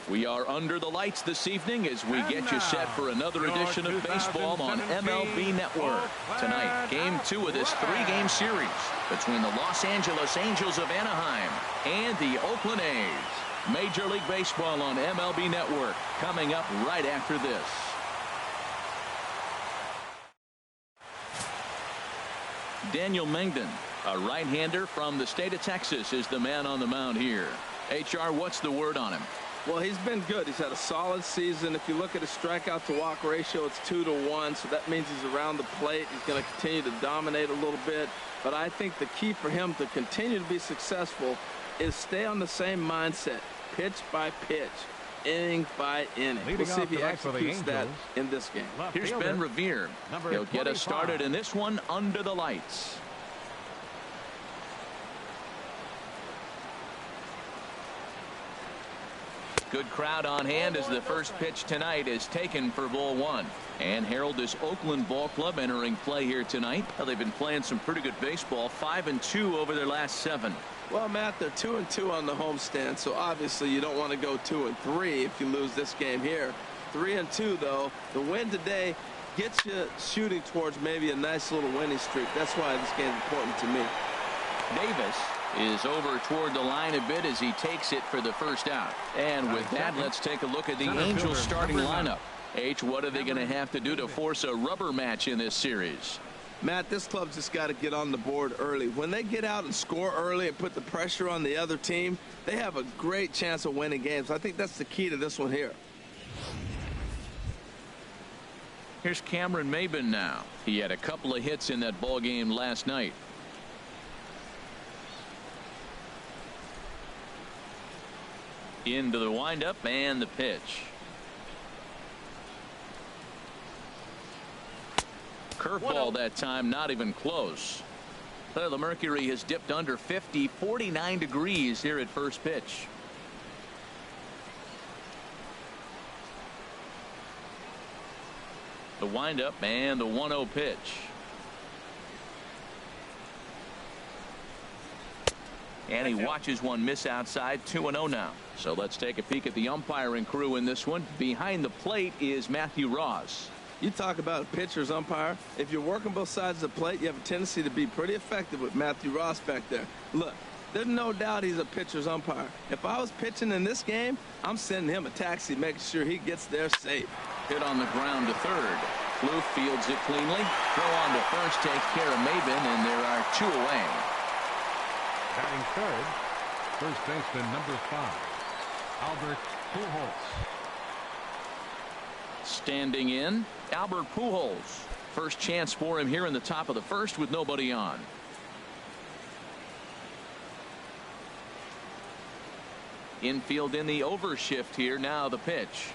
We are under the lights this evening as we get you set for another edition of baseball on MLB Network. Tonight, Game 2 of this 3-game series between the Los Angeles Angels of Anaheim and the Oakland A's. Major League Baseball on MLB Network coming up right after this. Daniel Mengden, a right-hander from the state of Texas, is the man on the mound here. HR, what's the word on him? Well, he's been good. He's had a solid season. If you look at his strikeout to walk ratio, it's 2-to-1, so that means he's around the plate. He's going to continue to dominate a little bit. But I think the key for him to continue to be successful is stay on the same mindset, pitch by pitch, inning by inning. We'll see if he executes that in this game. Here's Ben Revere. He'll get us started in this one under the lights. Good crowd on hand as the first pitch tonight is taken for ball 1. And Harold, this Oakland ball club entering play here tonight. Well, they've been playing some pretty good baseball, 5-2 over their last 7. Well, Matt, they're 2-2 on the homestand, so obviously you don't want to go 2-3 if you lose this game here. 3-2, though. The win today gets you shooting towards maybe a nice little winning streak. That's why this game is important to me. Davis is over toward the line a bit as he takes it for the first out. And with that, let's take a look at the Angels starting lineup. H, what are they going to have to do to force a rubber match in this series? Matt, this club's just got to get on the board early. When they get out and score early and put the pressure on the other team, they have a great chance of winning games. I think that's the key to this one here. Here's Cameron Maybin now. He had a couple of hits in that ball game last night. Into the windup and the pitch. Curveball that time, not even close. The mercury has dipped under 50, 49 degrees here at first pitch. The windup and the 1-0 pitch. And he watches one miss outside. 2-0 now. So let's take a peek at the umpiring crew in this one. Behind the plate is Matthew Ross. You talk about a pitcher's umpire. If you're working both sides of the plate, you have a tendency to be pretty effective with Matthew Ross back there. Look, there's no doubt he's a pitcher's umpire. If I was pitching in this game, I'm sending him a taxi, making sure he gets there safe. Hit on the ground to third. Blue fields it cleanly. Throw on to first, take care of Maybin, and there are 2 away. Batting third, first baseman number 5, Albert Pujols. Standing in, Albert Pujols. First chance for him here in the top of the first with nobody on. Infield in the overshift here. Now the pitch.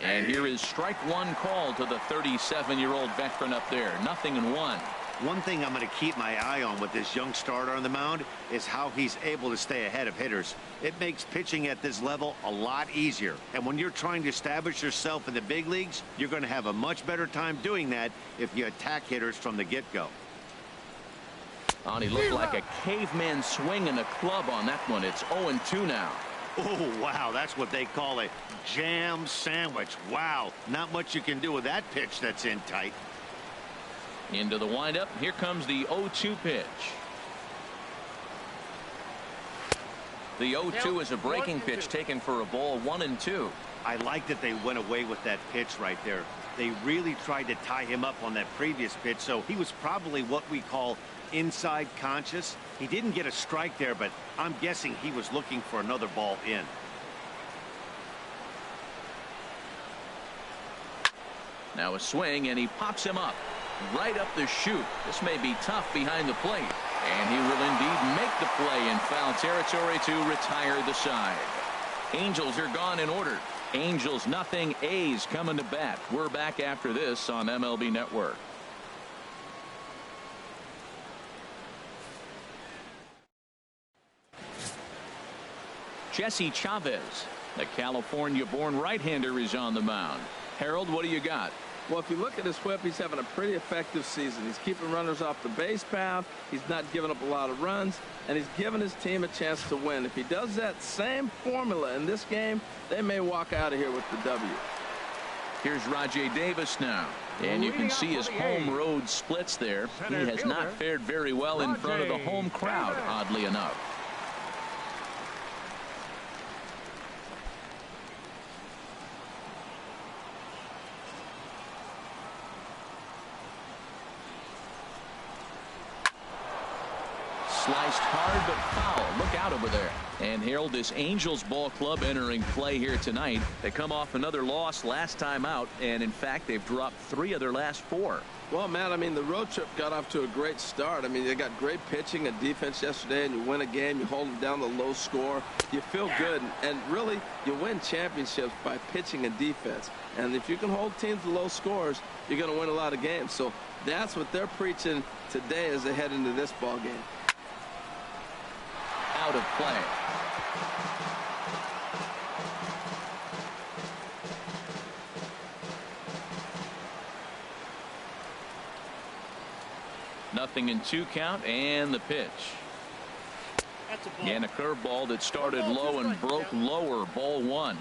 And here is strike 1 call to the 37-year-old veteran up there. 0-1. One thing I'm going to keep my eye on with this young starter on the mound is how he's able to stay ahead of hitters. It makes pitching at this level a lot easier. And when you're trying to establish yourself in the big leagues, you're going to have a much better time doing that if you attack hitters from the get-go. He looked like a caveman swinging a club on that one. It's 0-2 now. Oh, wow, that's what they call a jam sandwich. Wow, not much you can do with that pitch that's in tight. Into the windup. Here comes the 0-2 pitch. The 0-2 is a breaking pitch taken for a ball. 1-2. I like that they went away with that pitch right there. They really tried to tie him up on that previous pitch, so he was probably what we call inside conscious. He didn't get a strike there, but I'm guessing he was looking for another ball in. Now a swing, and he pops him up right up the chute. This may be tough behind the plate, and he will indeed make the play in foul territory to retire the side. Angels are gone in order. Angels nothing, A's coming to bat. We're back after this on MLB Network. Jesse Chavez, the California-born right-hander, is on the mound. Harold, what do you got? Well, if you look at his whip, he's having a pretty effective season. He's keeping runners off the base path. He's not giving up a lot of runs, and he's giving his team a chance to win. If he does that same formula in this game, they may walk out of here with the W. Here's Rajay Davis now. And you can see his home road splits there. He has not fared very well in front of the home crowd, oddly enough. Sliced hard but foul. Look out over there. And Harold, this Angels ball club entering play here tonight. They come off another loss last time out, and in fact they've dropped 3 of their last 4. Well, Matt, I mean, the road trip got off to a great start. I mean, they got great pitching and defense yesterday, and you win a game, you hold them down the low score, you feel good, and really you win championships by pitching and defense. And if you can hold teams to low scores, you're going to win a lot of games. So that's what they're preaching today as they head into this ball game. Out of play. Nothing in 2 count, and the pitch. And a curveball that started low and broke lower. Ball 1.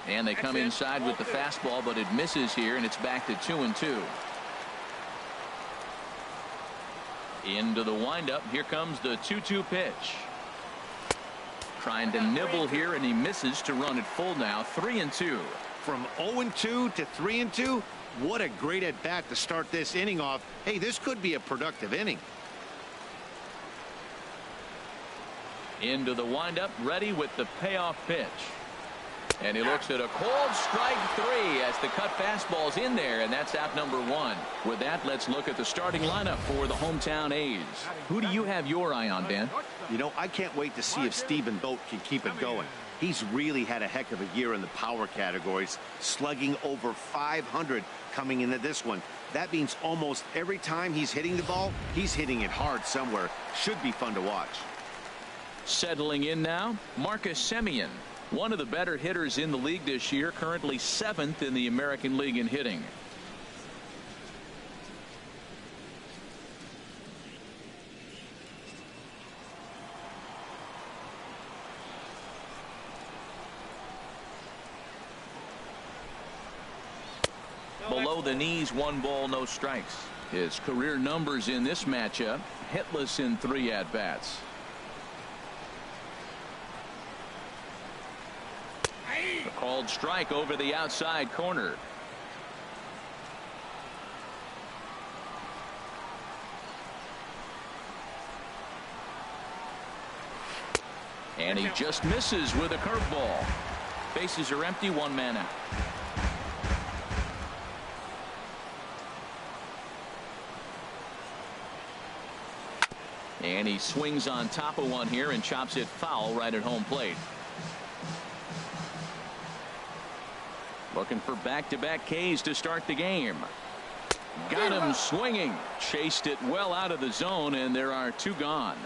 And they come inside with the fastball, but it misses here, and it's back to 2-2. Into the windup. Here comes the 2-2 pitch. Trying to nibble here, and he misses to run it full now. 3-2. From 0-2 to 3-2. What a great at bat to start this inning off. Hey, this could be a productive inning. Into the windup, ready with the payoff pitch. And he looks at a cold strike 3 as the cut fastball's in there, and that's out number 1. With that, let's look at the starting lineup for the hometown A's. Who do you have your eye on, Dan? You know, I can't wait to see if Stephen Vogt can keep it going. He's really had a heck of a year in the power categories, slugging over 500 coming into this one. That means almost every time he's hitting the ball, he's hitting it hard somewhere. Should be fun to watch. Settling in now, Marcus Semien. One of the better hitters in the league this year, currently 7th in the American League in hitting. Below the knees, 1 ball, no strikes. His career numbers in this matchup, hitless in 3 at-bats. A called strike over the outside corner. And he just misses with a curveball. Bases are empty, 1 man out. And he swings on top of one here and chops it foul right at home plate. Looking for back-to-back Ks to start the game. Got him swinging. Chased it well out of the zone, and there are 2 gone.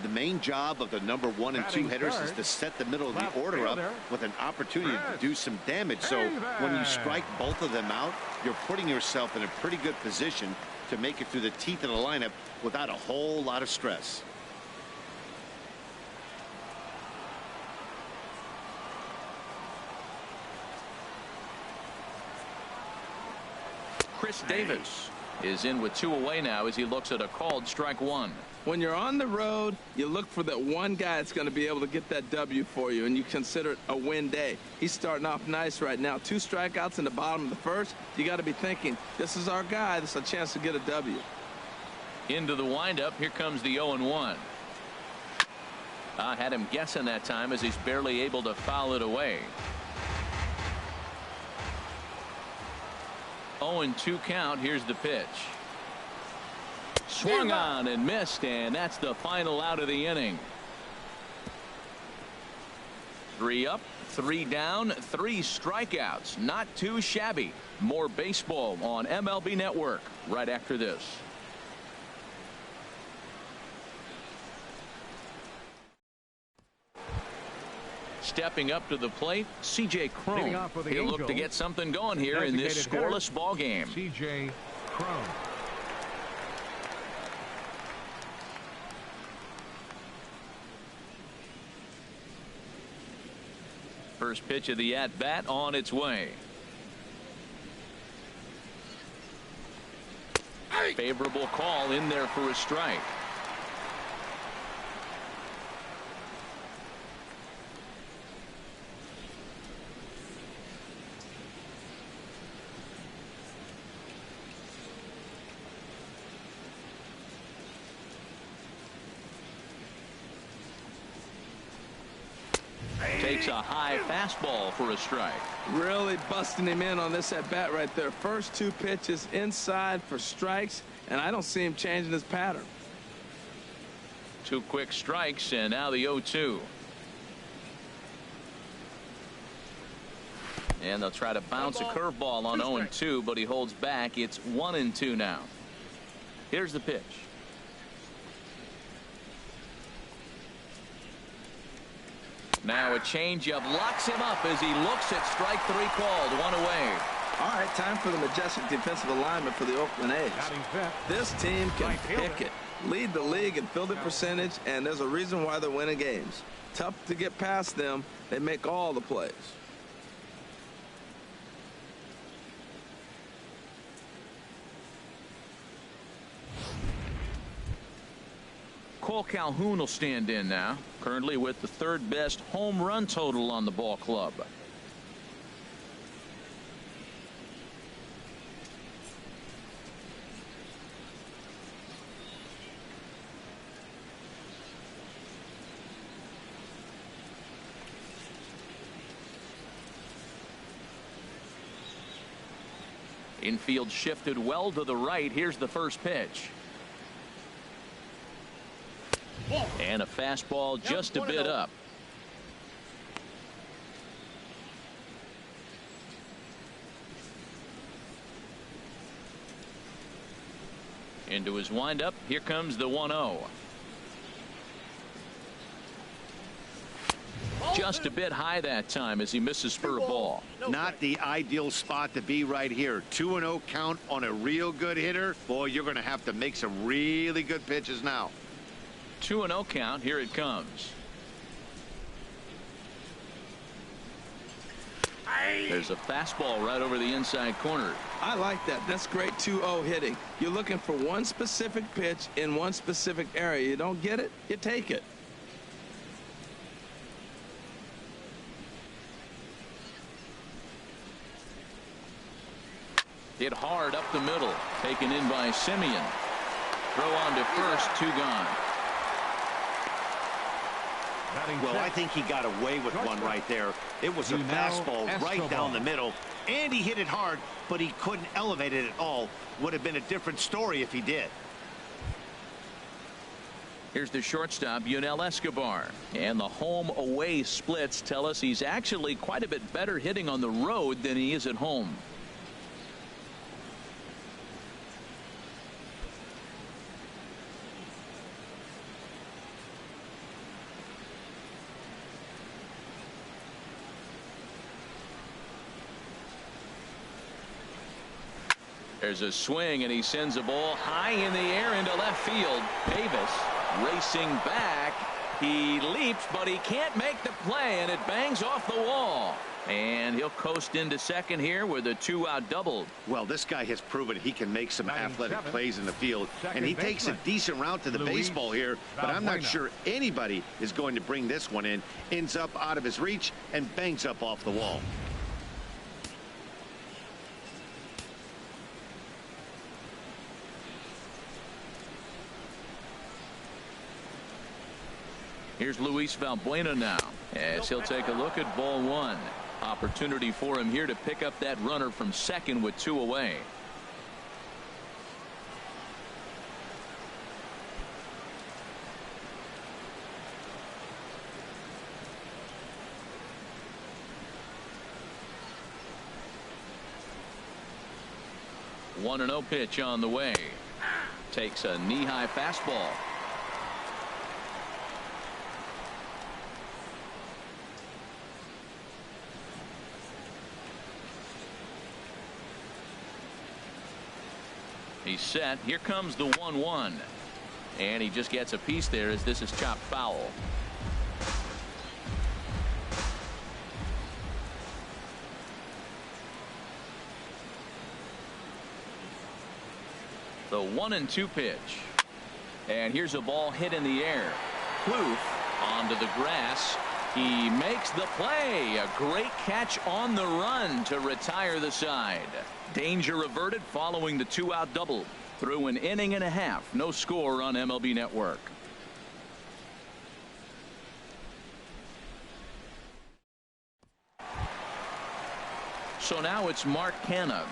The main job of the number 1 and 2 hitters is to set the middle of the order up with an opportunity to do some damage. So when you strike both of them out, you're putting yourself in a pretty good position to make it through the teeth of the lineup without a whole lot of stress. Chris Davis is in with 2 away now as he looks at a called strike 1. When you're on the road, you look for that one guy that's going to be able to get that W for you, and you consider it a win day. He's starting off nice right now. 2 strikeouts in the bottom of the first. You got to be thinking, this is our guy. This is a chance to get a W. Into the windup. Here comes the 0-1. I had him guessing that time as he's barely able to foul it away. 0-2 count. Here's the pitch. Swung on and missed, and that's the final out of the inning. 3 up, 3 down, 3 strikeouts. Not too shabby. More baseball on MLB Network right after this. Stepping up to the plate, C.J. Cron. He'll look to get something going here in this scoreless ball game. C.J. Cron. First pitch of the at-bat on its way. Favorable call in there for a strike. Takes a high fastball for a strike. Really busting him in on this at bat right there. First 2 pitches inside for strikes, and I don't see him changing his pattern. 2 quick strikes, and now the 0-2. And they'll try to bounce a curveball on 0-2, but he holds back. It's 1-2 now. Here's the pitch. Now a changeup locks him up as he looks at strike 3 called. 1 away. All right, time for the majestic defensive alignment for the Oakland A's. This team can pick it, lead the league in fielding percentage, and there's a reason why they're winning games. Tough to get past them. They make all the plays. Cole Calhoun will stand in now, currently with the 3rd best home run total on the ball club. Infield shifted well to the right. Here's the first pitch. And a fastball just a bit up. Into his windup. Here comes the 1-0. Just a bit high that time as he misses for a ball. Not the ideal spot to be right here. 2-0 count on a real good hitter. Boy, you're going to have to make some really good pitches now. 2-0 count. Here it comes. There's a fastball right over the inside corner. I like that. That's great 2-0 hitting. You're looking for one specific pitch in one specific area. You don't get it, you take it. Hit hard up the middle. Taken in by Simeon. Throw on to first. 2 gone. Well, I think he got away with one right there. It was a fastball right down the middle, and he hit it hard, but he couldn't elevate it at all. Would have been a different story if he did. Here's the shortstop, Yunel Escobar. And the home-away splits tell us he's actually quite a bit better hitting on the road than he is at home. There's a swing, and he sends a ball high in the air into left field. Davis racing back. He leaps, but he can't make the play, and it bangs off the wall. And he'll coast into second here with a 2-out double. Well, this guy has proven he can make some athletic plays in the field, and he takes a decent route to the baseball here, but I'm not sure anybody is going to bring this one in. Ends up out of his reach and bangs up off the wall. Here's Luis Valbuena now as he'll take a look at ball 1. Opportunity for him here to pick up that runner from second with 2 away. 1-0 pitch on the way. Takes a knee-high fastball. He's set. Here comes the 1-1. And he just gets a piece there as this is chopped foul. The 1-2 pitch. And here's a ball hit in the air. Kloof onto the grass. He makes the play. A great catch on the run to retire the side. Danger averted following the 2-out double. Through an inning and a half. No score on MLB Network. So now it's Mark Canha.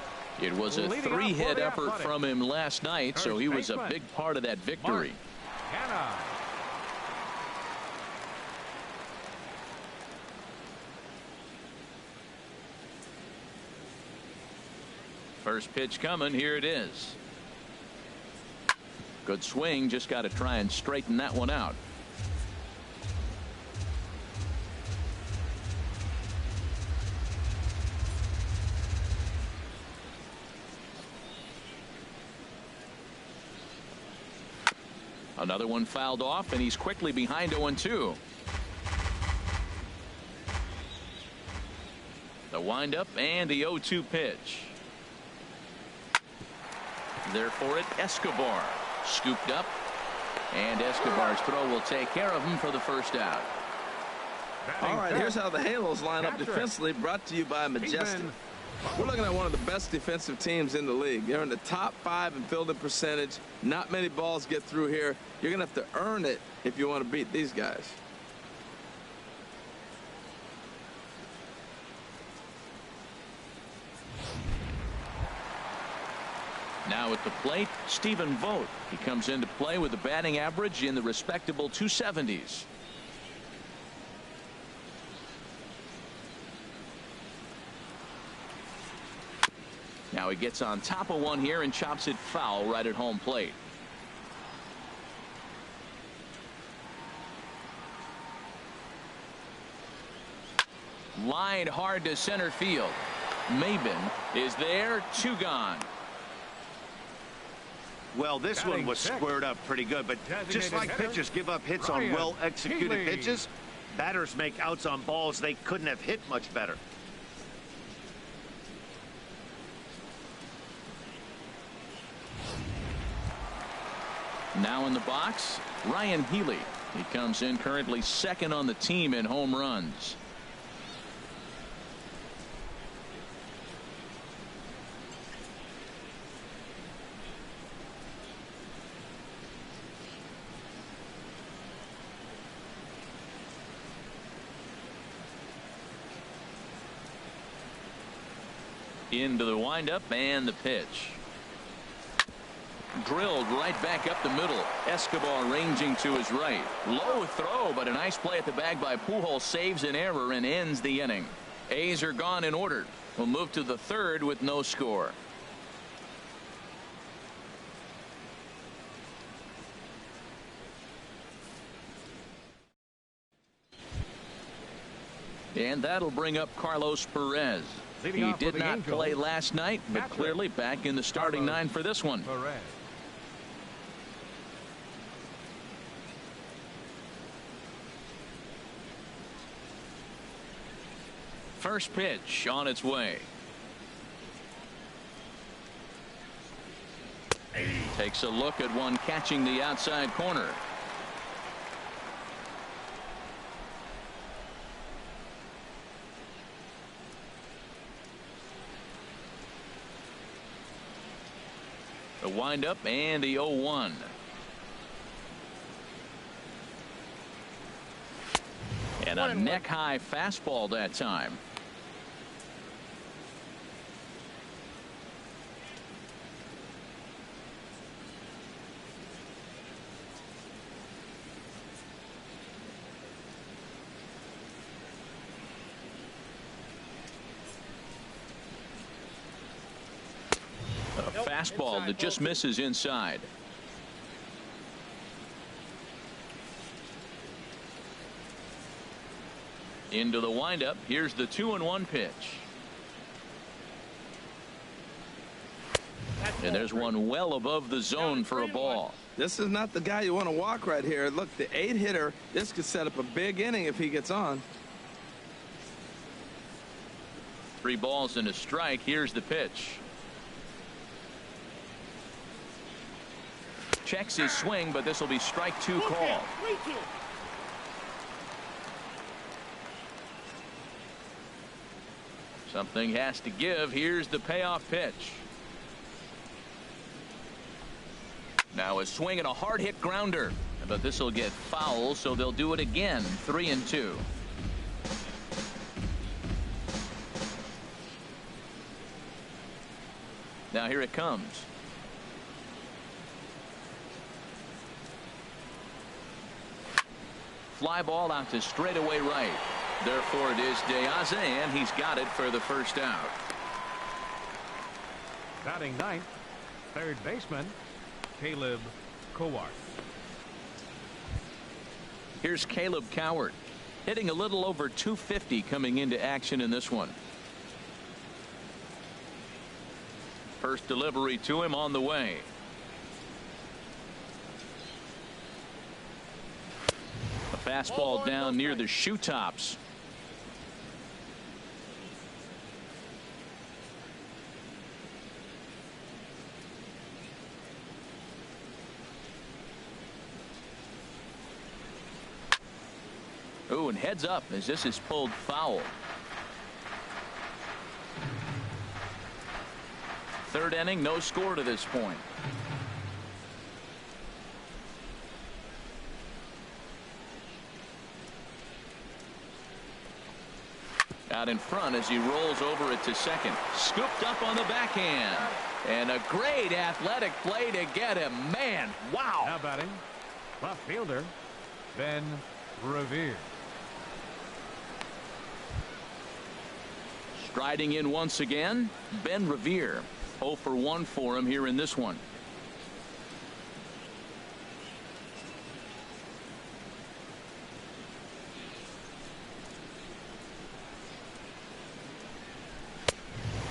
It was a 3-hit effort from him last night, so he was a big part of that victory. First pitch coming. Here it is. Good swing. Just got to try and straighten that one out. Another one fouled off, and he's quickly behind 0-2. The windup and the 0-2 pitch. There for it, Escobar. Scooped up, and Escobar's throw will take care of him for the first out. All right, here's how the Halos line up defensively, brought to you by Majestic. We're looking at one of the best defensive teams in the league. They're in the top 5 in fielding percentage. Not many balls get through here. You're going to have to earn it if you want to beat these guys. Now at the plate, Stephen Vogt. He comes into play with a batting average in the respectable 270s. Now he gets on top of one here and chops it foul right at home plate. Lined hard to center field. Maben is there. 2 gone. Well, this one was squared up pretty good, but just like pitchers give up hits on well-executed pitches, batters make outs on balls they couldn't have hit much better. Now in the box, Ryan Healy. He comes in currently second on the team in home runs. Into the windup and the pitch. Drilled right back up the middle. Escobar ranging to his right. Low throw, but a nice play at the bag by Pujols. Saves an error and ends the inning. A's are gone in order. We'll move to the 3rd with no score. And that'll bring up Carlos Perez. He did not play last night, but clearly back in the starting 9 for this one. First pitch on its way. Takes a look at one catching the outside corner. The windup and the 0-1. And a neck-high fastball that time. fastball that just misses inside. Into the windup. Here's the 2-1 pitch. And there's one well above the zone for a ball. This is not the guy you want to walk right here. Look, the 8-hitter, this could set up a big inning if he gets on. 3 balls and a strike. Here's the pitch. Checks his swing, but this will be strike 2 call. Something has to give. Here's the payoff pitch. Now a swing and a hard hit grounder, but this will get foul, so they'll do it again. 3-2. Now here it comes. Fly ball out to straightaway right. Therefore it is Diaz, and he's got it for the first out. Batting ninth, third baseman Caleb Cowart. Here's Caleb Cowart, hitting a little over 250 coming into action in this one. First delivery to him on the way. A fastball down near the shoe tops. Oh, and heads up as this is pulled foul. Third inning, no score to this point. Out in front as he rolls over it to second. Scooped up on the backhand. And a great athletic play to get him. Man, wow. Now batting, left fielder Ben Revere. Striding in once again, Ben Revere. 0 for 1 for him here in this one.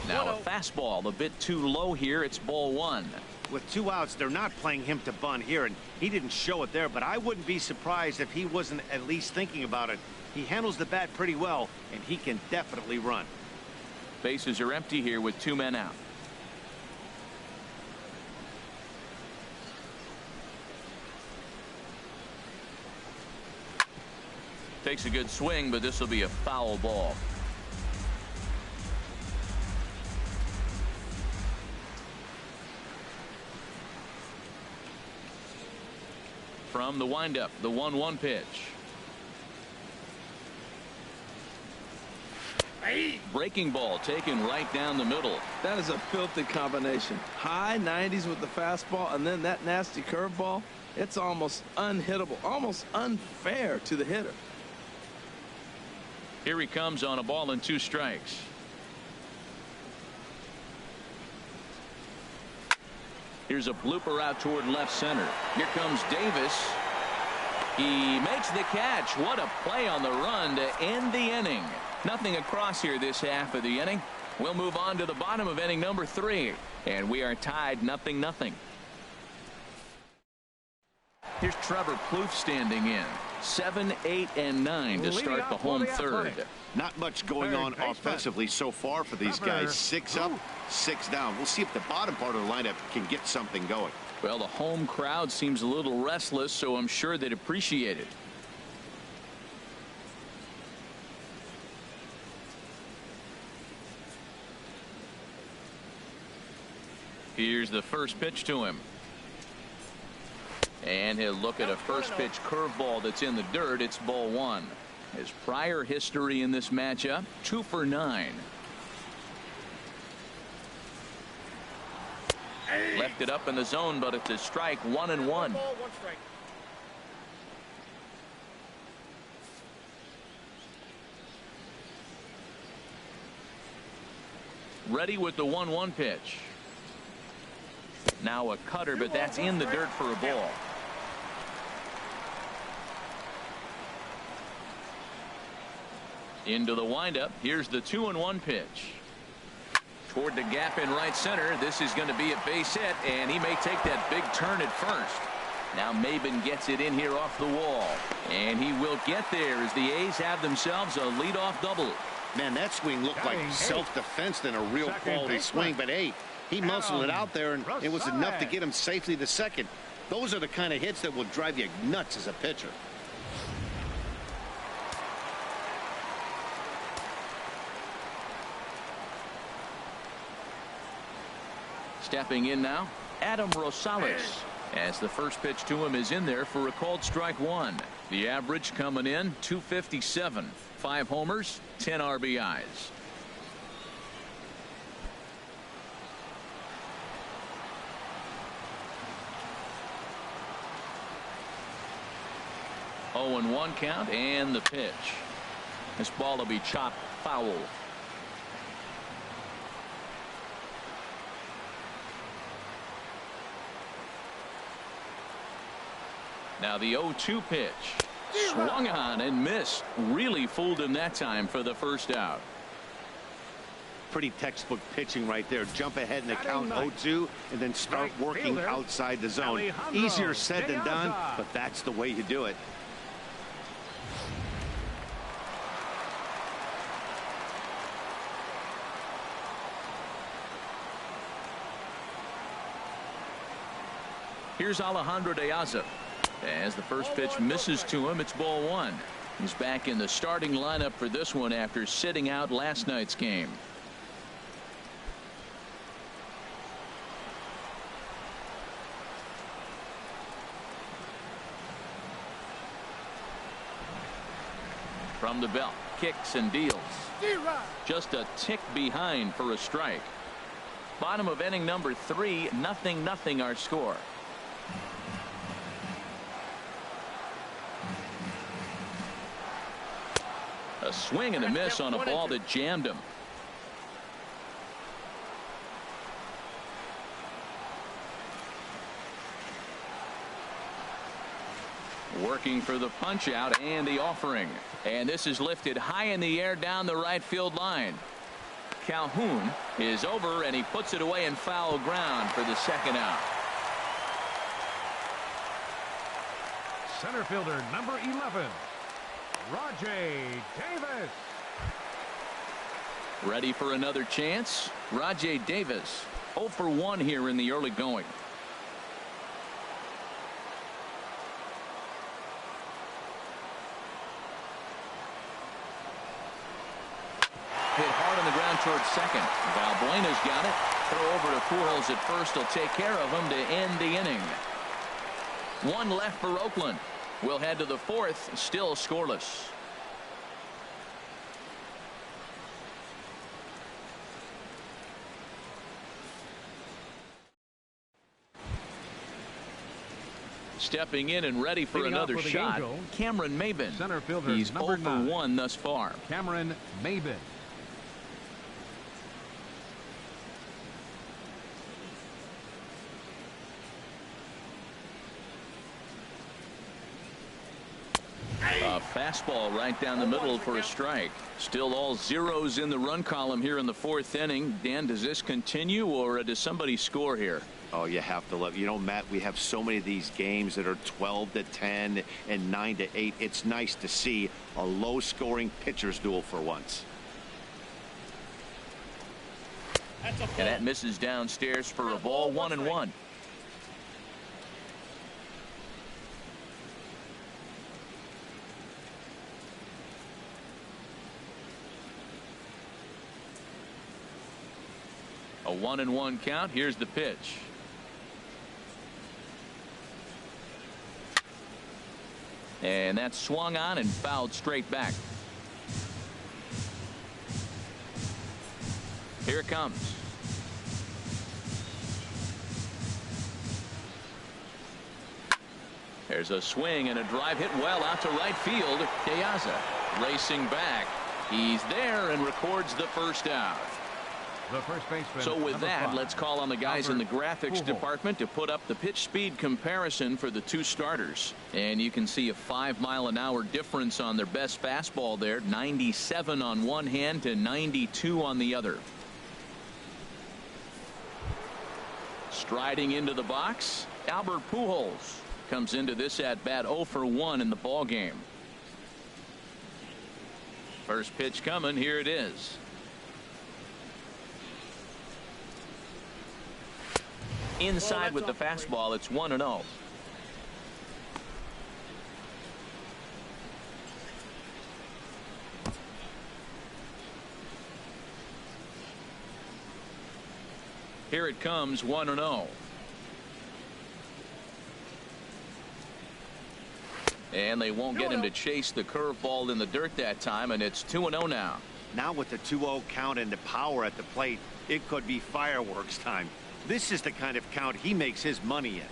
Now a fastball a bit too low here. It's ball 1. With 2 outs, they're not playing him to bunt here, and he didn't show it there, but I wouldn't be surprised if he wasn't at least thinking about it. He handles the bat pretty well, and he can definitely run. Bases are empty here with 2 men out. Takes a good swing, but this will be a foul ball. From the windup, the 1-1 pitch. Breaking ball taken right down the middle. That is a filthy combination. High 90s with the fastball, and then that nasty curveball. It's almost unhittable, almost unfair to the hitter. Here he comes on a ball and 2 strikes. Here's a blooper out toward left center. Here comes Davis. He makes the catch. What a play on the run to end the inning. Nothing across here this half of the inning. We'll move on to the bottom of inning number 3. And we are tied 0-0. Here's Trevor Plouffe standing in. 7, 8, and 9 to start the home third. Not much going on offensively so far for these guys. 6 up, 6 down. We'll see if the bottom part of the lineup can get something going. Well, the home crowd seems a little restless, so I'm sure they'd appreciate it. Here's the first pitch to him. And he'll look at a first pitch curveball that's in the dirt. It's ball 1. His prior history in this matchup, 2 for 9. Left it up in the zone, but it's a strike. 1-1. Ready with the 1-1 pitch. Now a cutter, but that's in the dirt for a ball. Into the windup. Here's the 2-1 pitch. Toward the gap in right center. This is going to be a base hit, and he may take that big turn at first. Now Maben gets it in here off the wall, and he will get there as the A's have themselves a leadoff double. Man, that swing looked like self-defense than a real quality swing, but hey, he muscled it out there, and it was enough to get him safely to second. Those are the kind of hits that will drive you nuts as a pitcher. Stepping in now, Adam Rosales, as the first pitch to him is in there for a called strike one. The average coming in 257, 5 homers, 10 RBIs. Oh, and 1 count, and the pitch. This ball will be chopped foul. Now the 0-2 pitch. Swung on and missed. Really fooled him that time for the first out. Pretty textbook pitching right there. Jump ahead in the count 0-2 and then start working outside the zone. Easier said than done, but that's the way you do it. Here's Alejandro De Aza. As the first pitch misses to him, it's ball 1. He's back in the starting lineup for this one after sitting out last night's game. From the belt, kicks and deals. Just a tick behind for a strike. Bottom of inning number 3, 0-0 our score. A swing and a miss on a ball that jammed him. Working for the punch out and the offering. And this is lifted high in the air down the right field line. Calhoun is over, and he puts it away in foul ground for the second out. Center fielder number 11, Rajay Davis. Ready for another chance. Rajay Davis 0 for 1 here in the early going. Hit hard on the ground towards second. Valbuena's got it. Throw over to Pujols at first. He'll take care of him to end the inning. 1 left for Oakland. We'll head to the 4th, still scoreless. Stepping in and ready for another shot, Cameron Maben. Center fielder He's 0 for 1 thus far. Cameron Maben. A fastball right down the middle for a strike. Still all zeros in the run column here in the 4th inning. Dan, does this continue, or does somebody score here? Oh, you have to love. You know, Matt, we have so many of these games that are 12-10 and 9-8. It's nice to see a low-scoring pitcher's duel for once. And that misses downstairs for a ball. 1-1. A 1-1 count. Here's the pitch. And that's swung on and fouled straight back. Here it comes. There's a swing and a drive hit well out to right field. De Aza racing back. He's there and records the first out. The first baseman. So with number that, 5, let's call on the guys in the Albert graphics Pujols. department to put up the pitch speed comparison for the two starters. And you can see a 5-mile-an-hour difference on their best fastball there. 97 on one hand to 92 on the other. Striding into the box, Albert Pujols comes into this at bat 0 for 1 in the ball game. First pitch coming. Here it is. Inside with the fastball. It's 1-0. Here it comes, 1-0. And they won't get him to chase the curveball in the dirt that time, and it's 2-0 now. Now with the 2-0 count and the power at the plate, it could be fireworks time. This is the kind of count he makes his money in.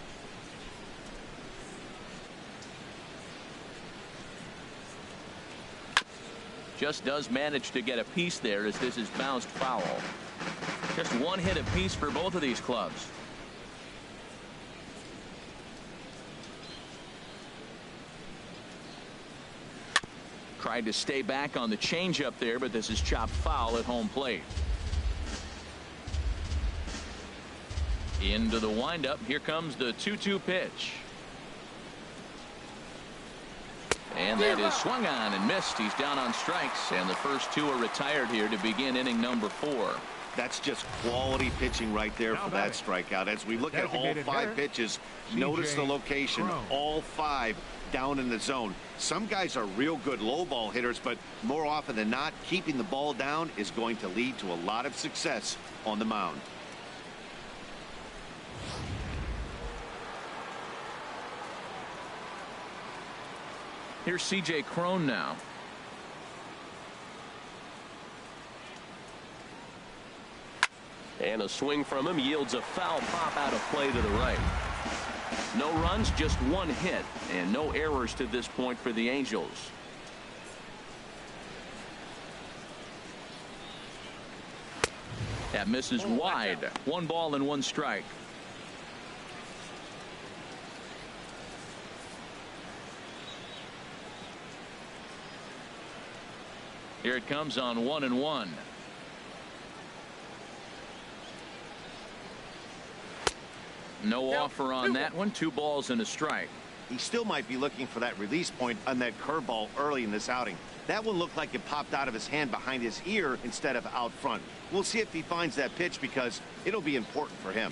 Just does manage to get a piece there as this is bounced foul. Just one hit apiece for both of these clubs. Tried to stay back on the changeup there, but this is chopped foul at home plate. Into the windup. Here comes the 2-2 pitch. And that is swung on and missed. He's down on strikes, and the first two are retired here to begin inning number 4. That's just quality pitching right there for that strikeout. As we look at all 5 pitches, notice the location. All 5 down in the zone. Some guys are real good low ball hitters, but more often than not, keeping the ball down is going to lead to a lot of success on the mound. Here's C.J. Cron now. And a swing from him yields a foul pop out of play to the right. No runs, just one hit, and no errors to this point for the Angels. That misses wide. 1 ball and 1 strike. Here it comes on 1-1. No offer on that one. 2 balls and a strike. He still might be looking for that release point on that curveball early in this outing. That one looked like it popped out of his hand behind his ear instead of out front. We'll see if he finds that pitch because it'll be important for him.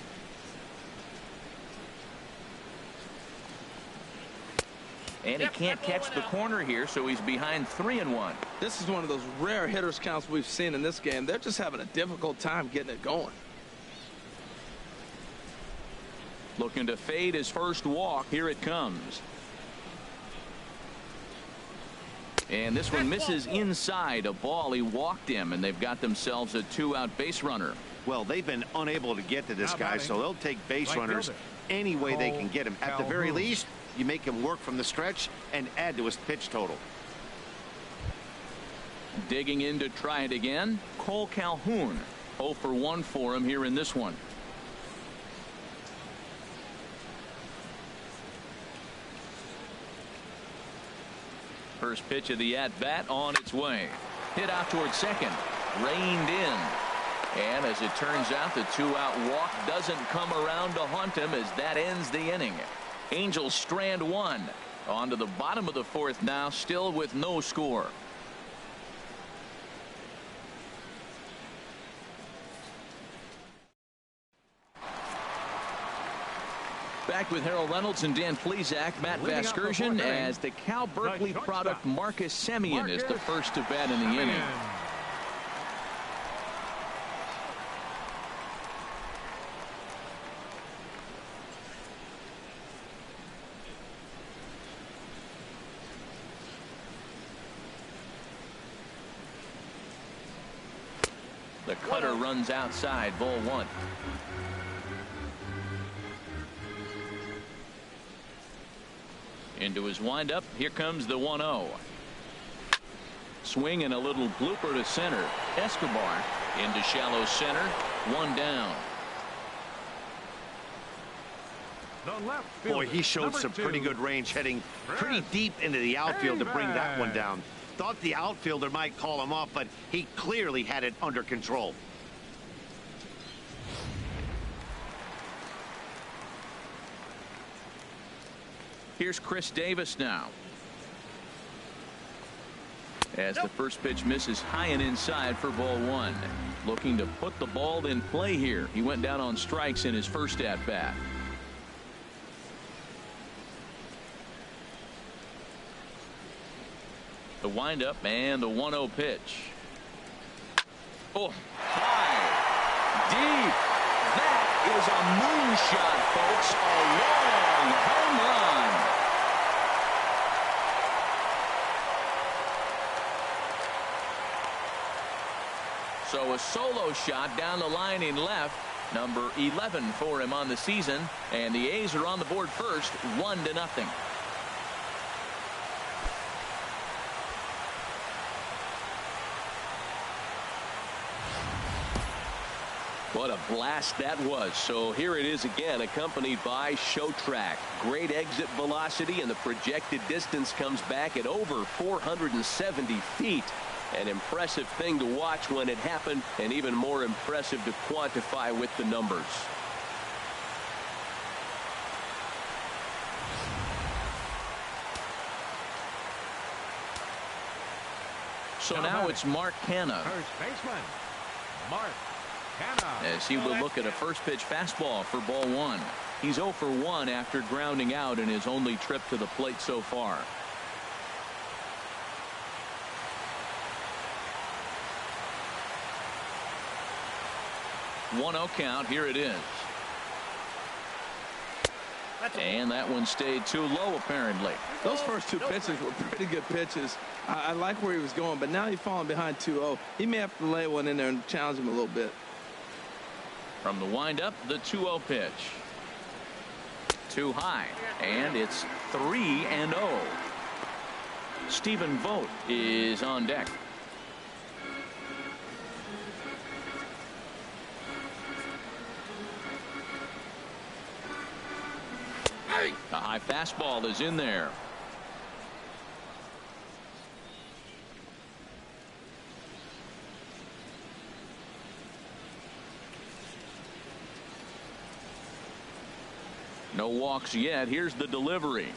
And he can't catch the corner here, so he's behind 3-1. This is one of those rare hitters counts we've seen in this game. They're just having a difficult time getting it going. Looking to fade his first walk. Here it comes. And this one misses inside. A ball. He walked him, and they've got themselves a 2-out base runner. Well, they've been unable to get to this guy, so they'll take base runners any way they can get him. At the very least, you make him work from the stretch and add to his pitch total. Digging in to try it again. Cole Calhoun. 0 for 1 for him here in this one. First pitch of the at-bat on its way. Hit out towards second. Reined in. And as it turns out, the 2-out walk doesn't come around to haunt him as that ends the inning. Angels strand 1. On to the bottom of the 4th now, still with no score. Back with Harold Reynolds and Dan Plesac. Matt Vasgersian as the Cal Berkeley product Marcus Semien is the first to bat in the inning. The cutter runs outside, ball 1. Into his windup. Here comes the 1-0. Swing and a little blooper to center. Escobar Into shallow center. One down. The left Boy, fielder, he showed number some 2. pretty good range, heading pretty deep into the outfield to bring that one down. Thought the outfielder might call him off, but he clearly had it under control. Here's Chris Davis now. As the first pitch misses high and inside for ball 1. Looking to put the ball in play here. He went down on strikes in his first at bat. The windup and the 1-0 pitch. Oh, high, deep. That is a moonshot, folks. A long home run. So a solo shot down the line in left. Number 11 for him on the season. And the A's are on the board first, 1-0. What a blast that was. So here it is again, accompanied by show track. Great exit velocity, and the projected distance comes back at over 470 feet. An impressive thing to watch when it happened, and even more impressive to quantify with the numbers. So now it's Mark Canha. First baseman, Mark Canha. As he will look at a first pitch fastball for ball 1. He's 0 for 1 after grounding out in his only trip to the plate so far. One 0 count. Here it is. And that one stayed too low, apparently. Those first 2 pitches were pretty good pitches. I like where he was going, but now he's falling behind 2-0. He may have to lay one in there and challenge him a little bit. From the windup, the 2-0 pitch. Too high, and it's 3-0. Stephen Vogt is on deck. A high fastball is in there. No walks yet. Here's the delivery.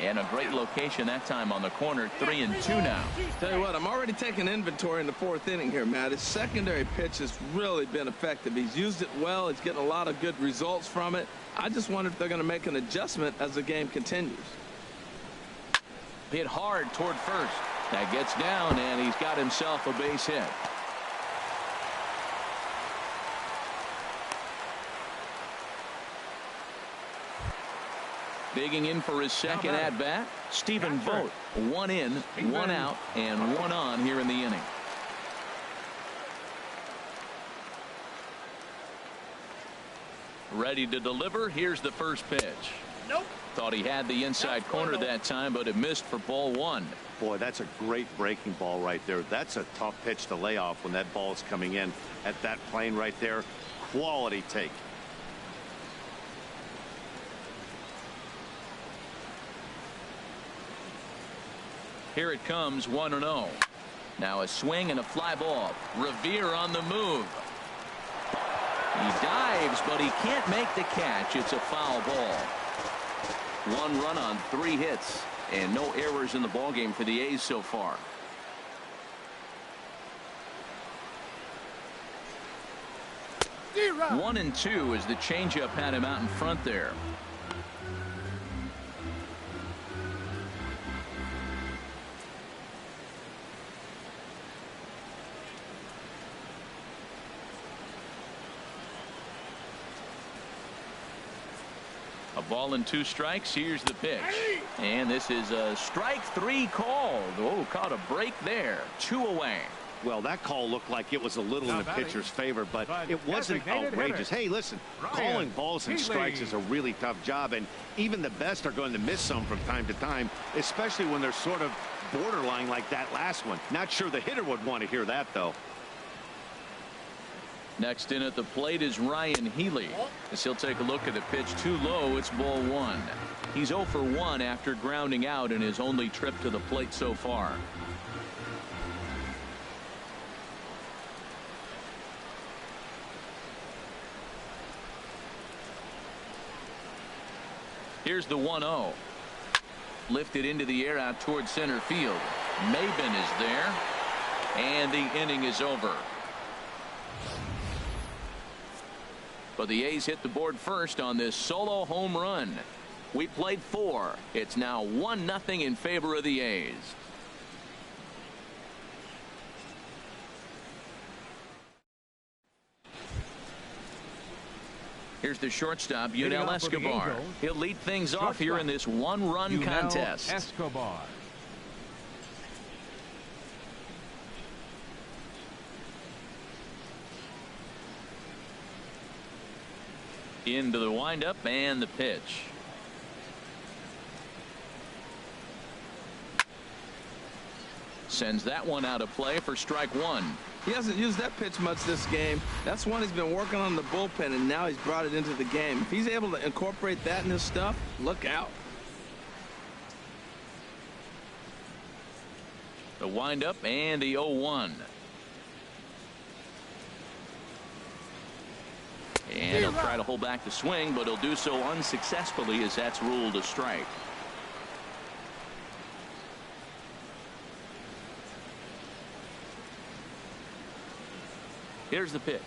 And a great location that time on the corner. 3-2 now. Tell you what, I'm already taking inventory in the 4th inning here, Matt. His secondary pitch has really been effective. He's used it well. He's getting a lot of good results from it. I just wonder if they're going to make an adjustment as the game continues. Hit hard toward first. That gets down, and he's got himself a base hit. Digging in for his second at-bat, Stephen Vogt. 1 in, 1 out, and 1 on here in the inning. Ready to deliver. Here's the first pitch. Nope. Thought he had the inside corner that time, but it missed for ball 1. Boy, that's a great breaking ball right there. That's a tough pitch to lay off when that ball is coming in at that plane right there. Quality take. Here it comes, 1-0. Now a swing and a fly ball. Revere on the move. He dives, but he can't make the catch. It's a foul ball. 1 run on 3 hits, and no errors in the ballgame for the A's so far. D-Run. 1-2 as the changeup had him out in front there. A ball and 2 strikes. Here's the pitch. And this is a strike 3 called. Oh, caught a break there. 2 away. Well, that call looked like it was a little in the pitcher's favor, but it wasn't outrageous. Hey, listen, calling balls and strikes is a really tough job, and even the best are going to miss some from time to time, especially when they're sort of borderline like that last one. Not sure the hitter would want to hear that, though. Next in at the plate is Ryan Healy. As he'll take a look at the pitch too low. It's ball one. He's 0 for 1 after grounding out in his only trip to the plate so far. Here's the 1-0. Lifted into the air out towards center field. Maben is there. And the inning is over. But the A's hit the board first on this solo home run. We played 4. It's now 1-0 in favor of the A's. Here's the shortstop, Yunel Escobar. He'll lead things off here in this one-run contest. Escobar. Into the windup and the pitch. Sends that one out of play for strike one. He hasn't used that pitch much this game. That's one he's been working on the bullpen, and now he's brought it into the game. If he's able to incorporate that in his stuff, look out. The windup and the 0-1. And he'll try to hold back the swing, but he'll do so unsuccessfully as that's ruled a strike. Here's the pitch.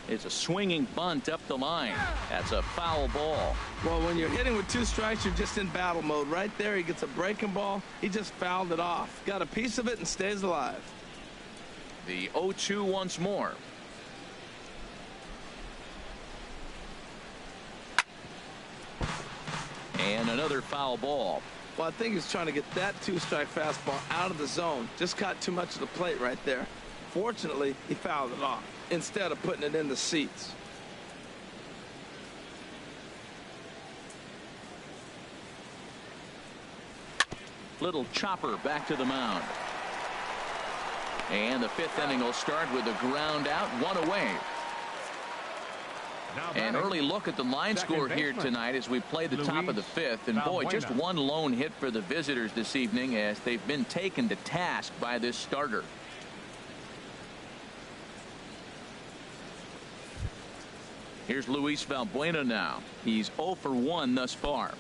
It's a swinging bunt up the line. That's a foul ball. Well, when you're hitting with 2 strikes, you're just in battle mode. Right there, he gets a breaking ball. He just fouled it off. Got a piece of it and stays alive. The 0-2 once more. And another foul ball. Well, I think he's trying to get that 2-strike fastball out of the zone. Just caught too much of the plate right there. Fortunately, he fouled it off instead of putting it in the seats. Little chopper back to the mound. And the 5th inning will start with a ground out, 1 away. An early look at the line score here tonight as we play the top of the 5th. And boy, just one lone hit for the visitors this evening as they've been taken to task by this starter. Here's Luis Valbuena now. He's 0 for 1 thus far.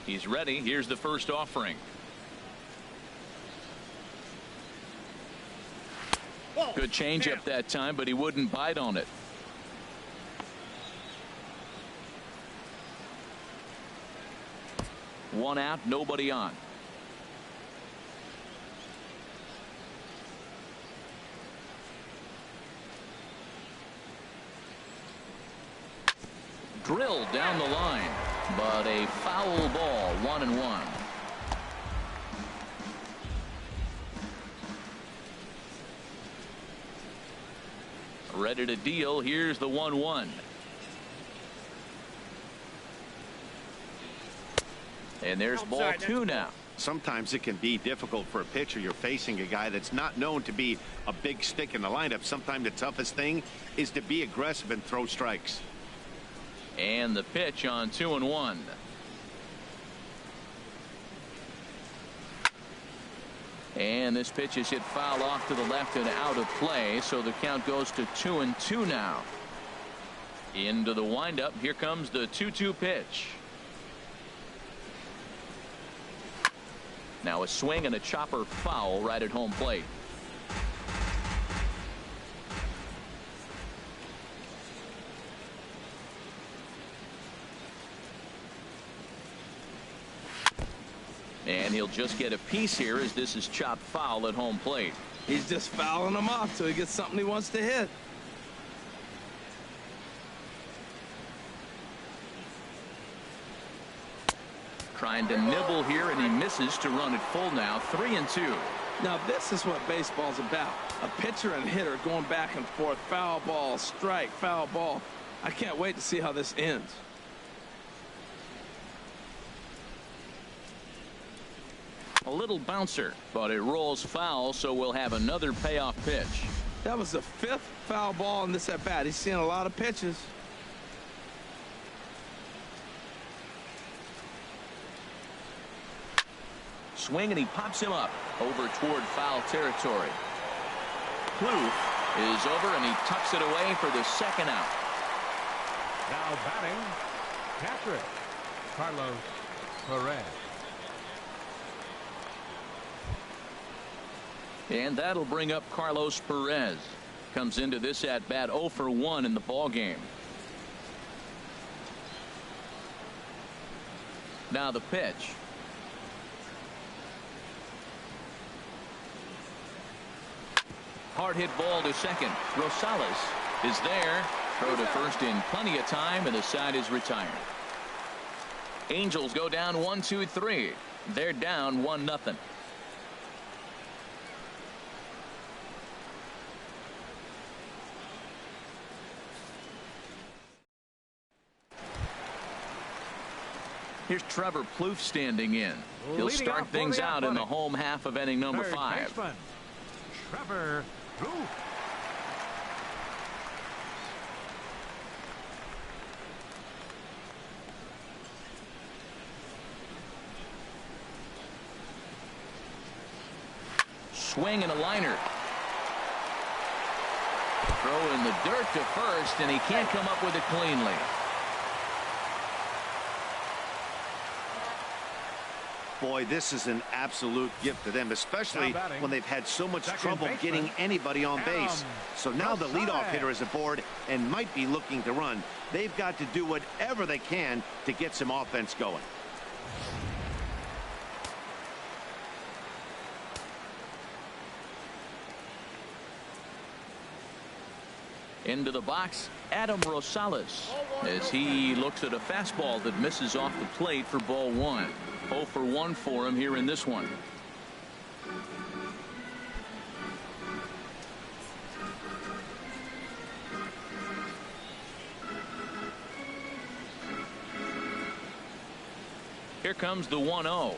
He's ready. Here's the first offering. Good changeup that time, but he wouldn't bite on it. One out, nobody on. Drilled down the line, but a foul ball, 1-1. Ready to deal. Here's the 1-1. And there's ball 2 now. Sometimes it can be difficult for a pitcher. You're facing a guy that's not known to be a big stick in the lineup. Sometimes the toughest thing is to be aggressive and throw strikes. And the pitch on 2-1. And this pitch is hit foul off to the left and out of play, so the count goes to 2-2 now. Into the windup. Here comes the 2-2 pitch. Now a swing and a chopper foul right at home plate. And he'll just get a piece here as this is chopped foul at home plate. He's just fouling them off till he gets something he wants to hit. Trying to nibble here, and he misses to run it full now. 3-2. Now this is what baseball's about. A pitcher and hitter going back and forth. Foul ball, strike, foul ball. I can't wait to see how this ends. A little bouncer, but it rolls foul, so we'll have another payoff pitch. That was the 5th foul ball in this at bat. He's seeing a lot of pitches. Swing, and he pops him up over toward foul territory. Plouffe is over, and he tucks it away for the second out. Now batting, catcher, Carlos Perez. And that'll bring up Carlos Perez. Comes into this at bat 0 for 1 in the ball game. Now the pitch. Hard hit ball to second. Rosales is there. Throw to first in plenty of time, and the side is retired. Angels go down 1-2-3. They're down 1-0. Here's Trevor Plouffe standing in. He'll start things out in the home half of inning number 5. Baseman, Trevor Plouffe. Swing and a liner. Throw in the dirt to first, and he can't come up with it cleanly. Boy, this is an absolute gift to them, especially when they've had so much trouble getting anybody on base. So now the leadoff hitter is aboard and might be looking to run. They've got to do whatever they can to get some offense going. Into the box, Adam Rosales, as he looks at a fastball that misses off the plate for ball 1. 0 for 1 for him here in this one. Here comes the 1-0.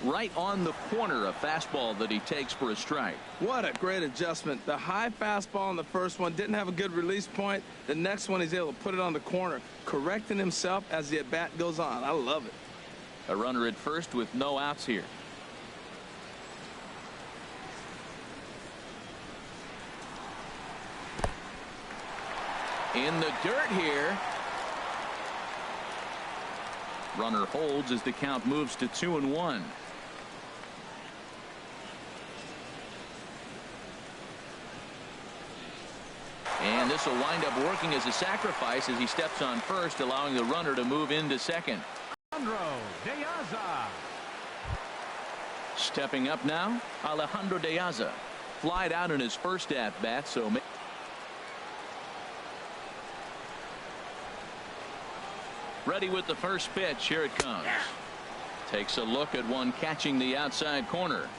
Right on the corner, a fastball that he takes for a strike. What a great adjustment. The high fastball in the first one didn't have a good release point. The next one he's able to put it on the corner, correcting himself as the at-bat goes on. I love it. A runner at first with no outs here. In the dirt here. Runner holds as the count moves to 2-1. And this will wind up working as a sacrifice as he steps on first, allowing the runner to move into second. Stepping up now, Alejandro De Aza. Flied out in his first at-bat, so ready with the first pitch. Here it comes. Takes a look at one catching the outside corner.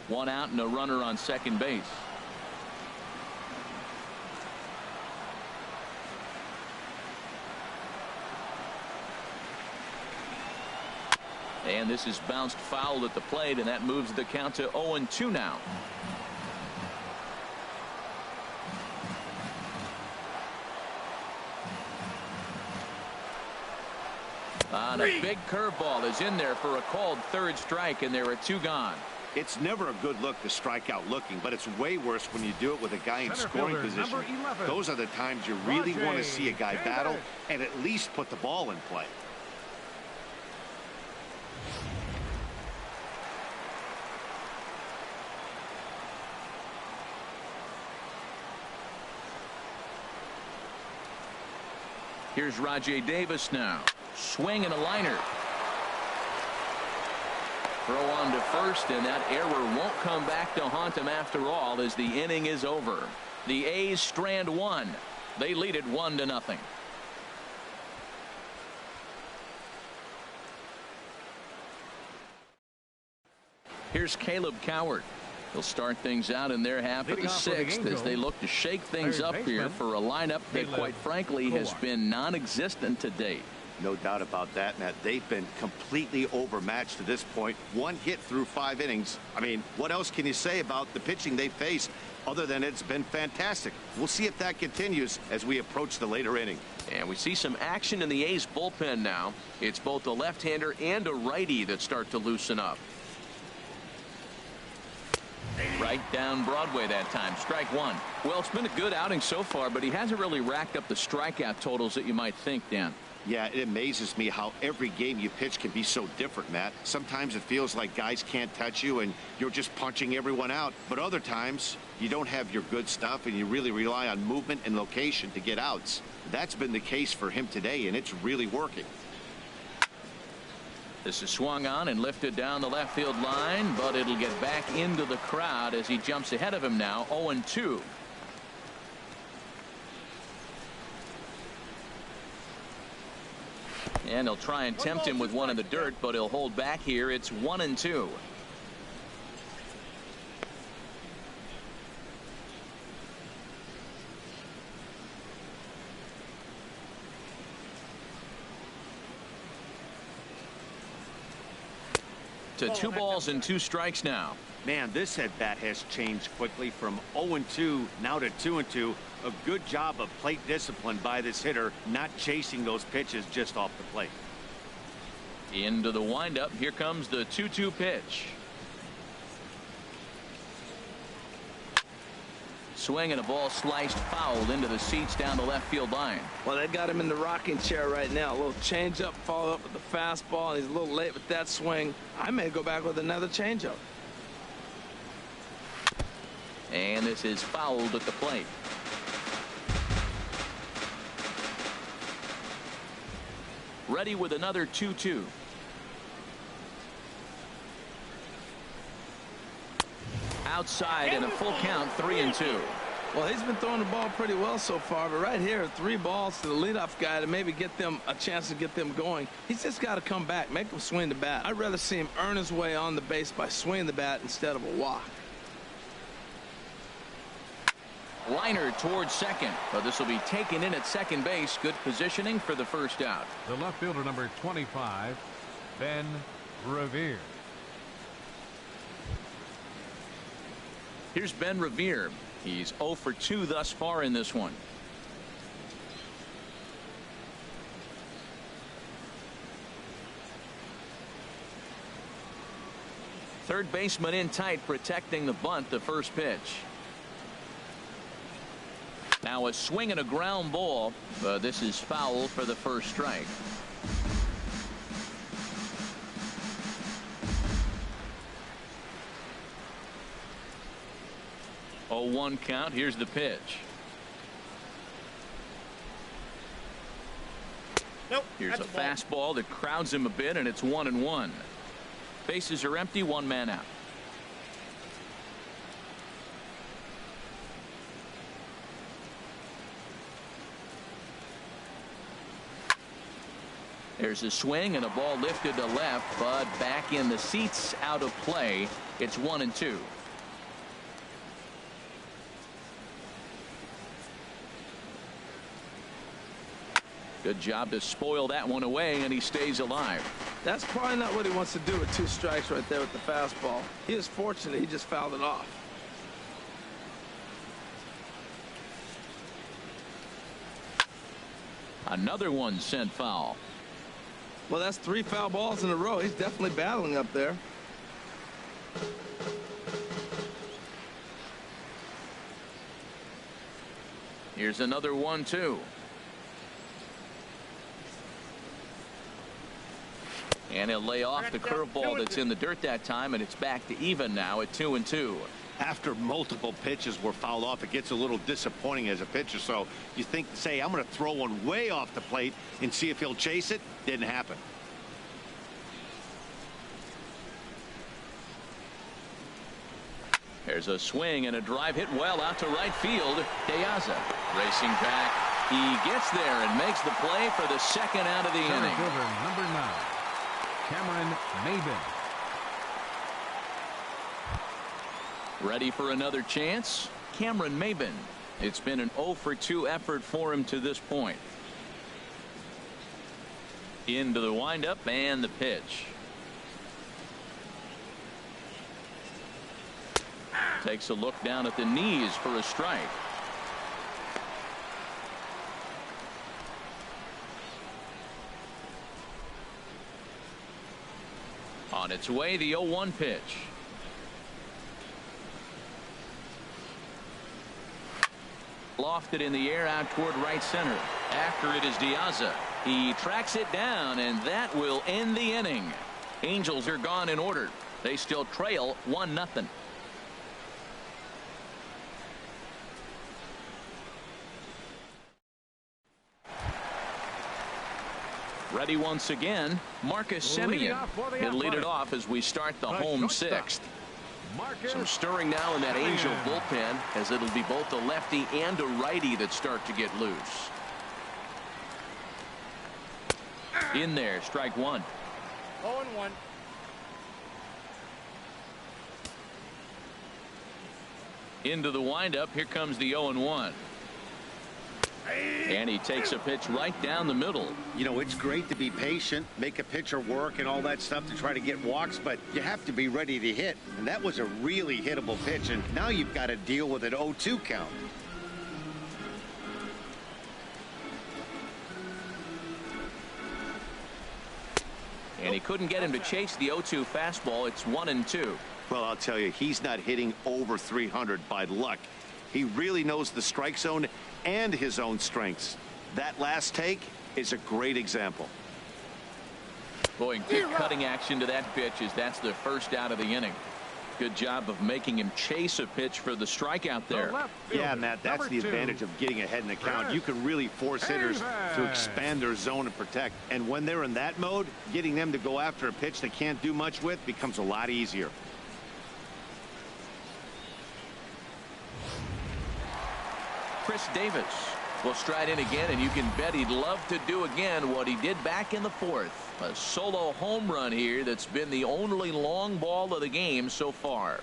One out and a runner on second base. And this is bounced foul at the plate, and that moves the count to 0-2 now. On a big curveball is in there for a called third strike, and there are 2 gone. It's never a good look to strike out looking, but it's way worse when you do it with a guy in scoring position. Those are the times you really want to see a guy battle and at least put the ball in play. Here's Rajay Davis now. Swing and a liner. Throw on to first, and that error won't come back to haunt him after all as the inning is over. The A's strand 1. They lead it 1-0. Here's Caleb Coward. He'll start things out in their half of the sixth as they look to shake things up here for a lineup that, quite frankly, has been non-existent to date. No doubt about that, Matt. They've been completely overmatched to this point. One hit through 5 innings. I mean, what else can you say about the pitching they face other than it's been fantastic? We'll see if that continues as we approach the later inning. And we see some action in the A's bullpen now. It's both a left-hander and a righty that start to loosen up. Right down Broadway that time. Strike one. Well, it's been a good outing so far, but he hasn't really racked up the strikeout totals that you might think, Dan. Yeah, it amazes me how every game you pitch can be so different, Matt. Sometimes it feels like guys can't touch you and you're just punching everyone out. But other times you don't have your good stuff and you really rely on movement and location to get outs. That's been the case for him today, and it's really working. This is swung on and lifted down the left field line, but it'll get back into the crowd as he jumps ahead of him now, 0-2. And they'll try and tempt him with one in the dirt, but he'll hold back here. It's 1-2. To 2 balls and 2 strikes now. Man, this at bat has changed quickly from 0-2 now to 2-2. A good job of plate discipline by this hitter, not chasing those pitches just off the plate. Into the windup. Here comes the 2-2 pitch. Swing and a ball sliced foul into the seats down the left field line. Well, they got him in the rocking chair right now. A little changeup followed up with the fastball, and he's a little late with that swing. I may go back with another changeup. And this is fouled at the plate. Ready with another 2-2. Outside and a full count, 3-2. Well, he's been throwing the ball pretty well so far, but right here, 3 balls to the leadoff guy to maybe get them a chance to get them going. He's just got to come back, make them swing the bat. I'd rather see him earn his way on the base by swinging the bat instead of a walk. Liner towards second, but this will be taken in at second base. Good positioning for the first out. The left fielder, number 25, Ben Revere. Here's Ben Revere. He's 0 for 2 thus far in this one. Third baseman in tight, protecting the bunt, the first pitch. Now a swing and a ground ball. This is foul for the first strike. Oh, 1 count. Here's the pitch. Nope. Here's a fastball that crowds him a bit, and it's 1-1. Bases are empty, 1 man out. There's a swing and a ball lifted to left, but back in the seats, out of play. It's 1-2. Good job to spoil that one away, and he stays alive. That's probably not what he wants to do with 2 strikes right there with the fastball. He is fortunate he just fouled it off. Another one sent foul. Well, that's 3 foul balls in a row. He's definitely battling up there. Here's another 1-2. And he'll lay off the curveball that's in the dirt that time, and it's back to even now at 2-2. After multiple pitches were fouled off, it gets a little disappointing as a pitcher. So you think, say, I'm going to throw one way off the plate and see if he'll chase it. Didn't happen. There's a swing and a drive hit well out to right field. De Aza racing back. He gets there and makes the play for the second out of the inning. Fielder, number 9, Cameron Maybin. Ready for another chance? Cameron Maben. It's been an 0 for 2 effort for him to this point. Into the windup and the pitch. Takes a look down at the knees for a strike. On its way, the 0-1 pitch. Lofted in the air out toward right center. After it is Diaza. He tracks it down, and that will end the inning. Angels are gone in order. They still trail 1-0. Ready once again, Marcus Semien. He'll lead it off as we start the home sixth. Some stirring now in that Angel bullpen, as it'll be both a lefty and a righty that start to get loose. In there, strike one. 0-1. Into the windup, here comes the 0-1. And he takes a pitch right down the middle. You know, it's great to be patient, make a pitcher work and all that stuff to try to get walks, but you have to be ready to hit. And that was a really hittable pitch, and now you've got to deal with an 0-2 count. And he couldn't get him to chase the 0-2 fastball. It's 1-2. Well, I'll tell you, he's not hitting over 300 by luck. He really knows the strike zone and his own strengths. That last take is a great example. Boy, good cutting action to that pitch as that's the first out of the inning. Good job of making him chase a pitch for the strikeout there. Yeah, Matt, that's the advantage of getting ahead in the count. You can really force hitters to expand their zone and protect. And when they're in that mode, getting them to go after a pitch they can't do much with becomes a lot easier. Chris Davis will stride in again, and you can bet he'd love to do again what he did back in the fourth. A solo home run here that's been the only long ball of the game so far.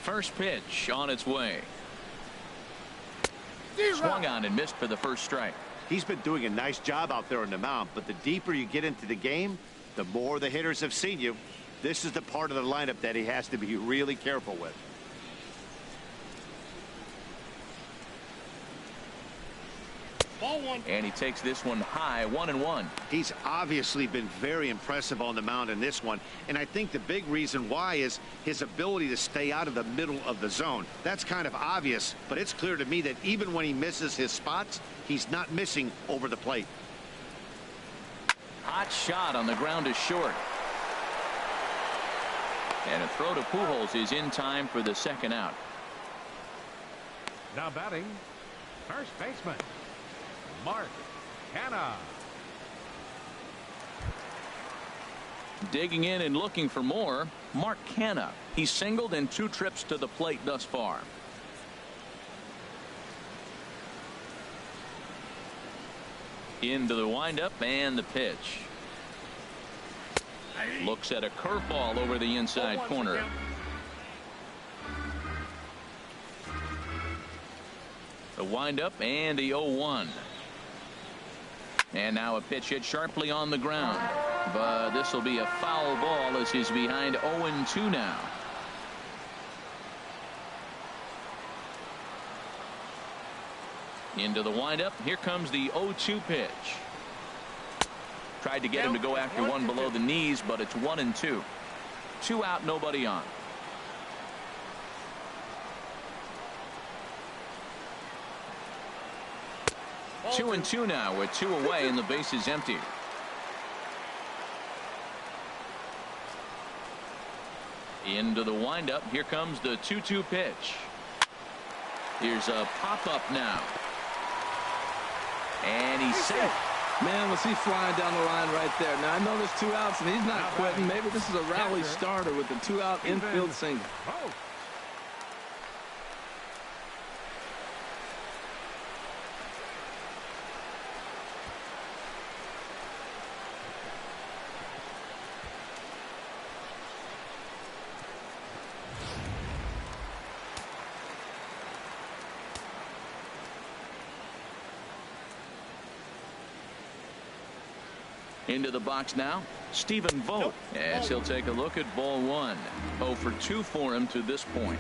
First pitch on its way. Swung on and missed for the first strike. He's been doing a nice job out there on the mound, but the deeper you get into the game, the more the hitters have seen you. This is the part of the lineup that he has to be really careful with. Ball one. And he takes this one high, 1-1. He's obviously been very impressive on the mound in this one, and I think the big reason why is his ability to stay out of the middle of the zone. That's kind of obvious, but it's clear to me that even when he misses his spots, he's not missing over the plate. Hot shot on the ground is short. And a throw to Pujols is in time for the second out. Now batting, first baseman, Mark Canha. Digging in and looking for more, Mark Canha. He's singled in 2 trips to the plate thus far. Into the windup and the pitch. Looks at a curveball over the inside corner. The windup and the 0-1. And now a pitch hit sharply on the ground. But this will be a foul ball as he's behind 0-2 now. Into the windup. Here comes the 0-2 pitch. Tried to get him to go after one below the knees, but it's 1-2. 2 out, nobody on. Ball 2-2 now with 2 away and the base is empty. Into the windup. Here comes the 2-2 pitch. Here's a pop-up now. And he's safe. Man, was he flying down the line right there. Now, I know there's 2 outs, and he's not quitting. Maybe this is a rally starter with the 2-out infield single. Into the box now, Stephen Vogt, as he'll take a look at ball one. 0 for 2 for him to this point.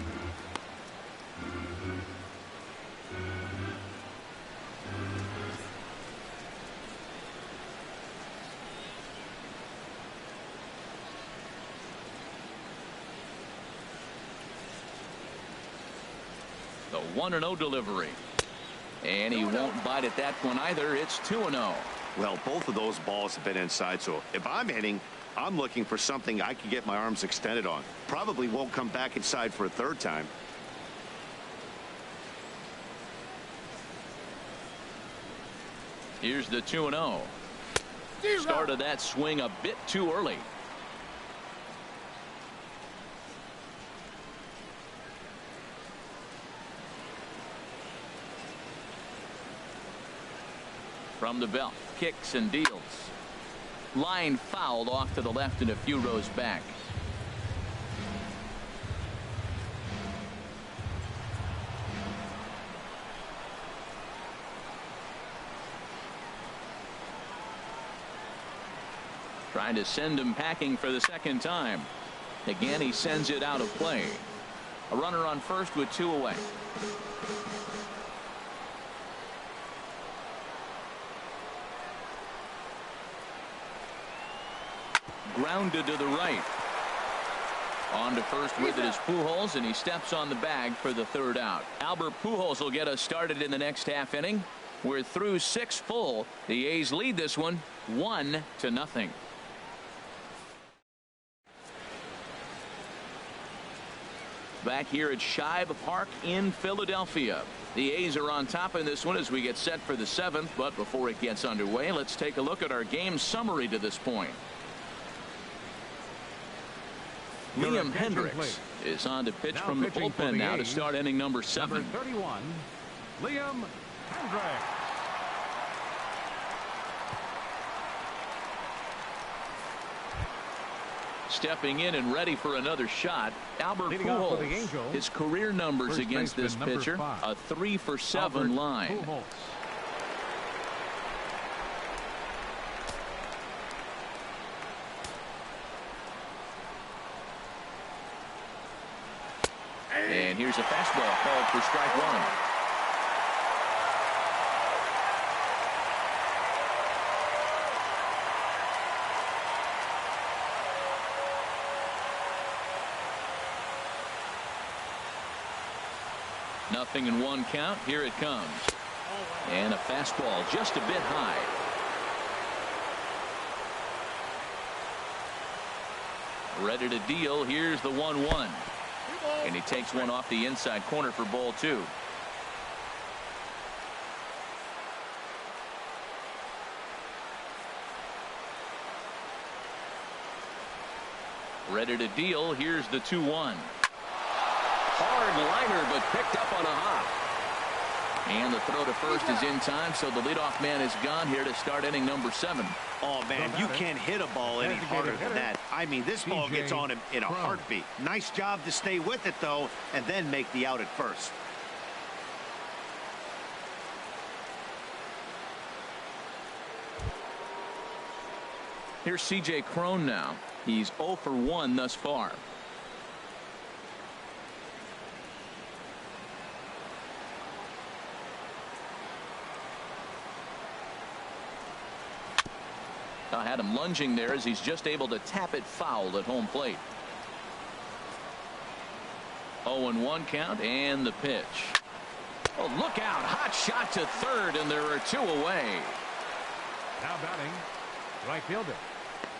The 1-0 delivery. And he won't bite at that one either. It's 2-0. Well, both of those balls have been inside, so if I'm hitting, I'm looking for something I can get my arms extended on. Probably won't come back inside for a third time. Here's the 2-0. Started that swing a bit too early. From the belt, kicks and deals. Line fouled off to the left and a few rows back. Trying to send him packing for the second time. Again, he sends it out of play. A runner on first with 2 away. Grounded to the right. On to first with it is Pujols, and he steps on the bag for the third out. Albert Pujols will get us started in the next half inning. We're through 6 full. The A's lead this one 1-0. Back here at Shibe Park in Philadelphia. The A's are on top in this one as we get set for the 7th. But before it gets underway, let's take a look at our game summary to this point. Liam Hendricks is on to pitch from the bullpen now to start inning number 7. Number 31, Liam Hendricks. Stepping in and ready for another shot, Albert Pujols. His career numbers against this pitcher, a 3 for 7 line. Pujols. And here's a fastball called for strike 1. Nothing in 1 count. Here it comes. And a fastball just a bit high. Ready to deal. Here's the 1-1. And he takes one off the inside corner for ball 2. Ready to deal. Here's the 2-1. Hard liner, but picked up on a hop. And the throw to first is in time, so the leadoff man is gone here to start inning number 7. Oh, man, you can't hit a ball any harder than that. I mean, this ball gets on him in a heartbeat. Nice job to stay with it, though, and then make the out at first. Here's C.J. Cron now. He's 0 for 1 thus far. I had him lunging there as he's just able to tap it foul at home plate. 0-1 count and the pitch. Oh, look out. Hot shot to third, and there are 2 away. Now batting, right fielder,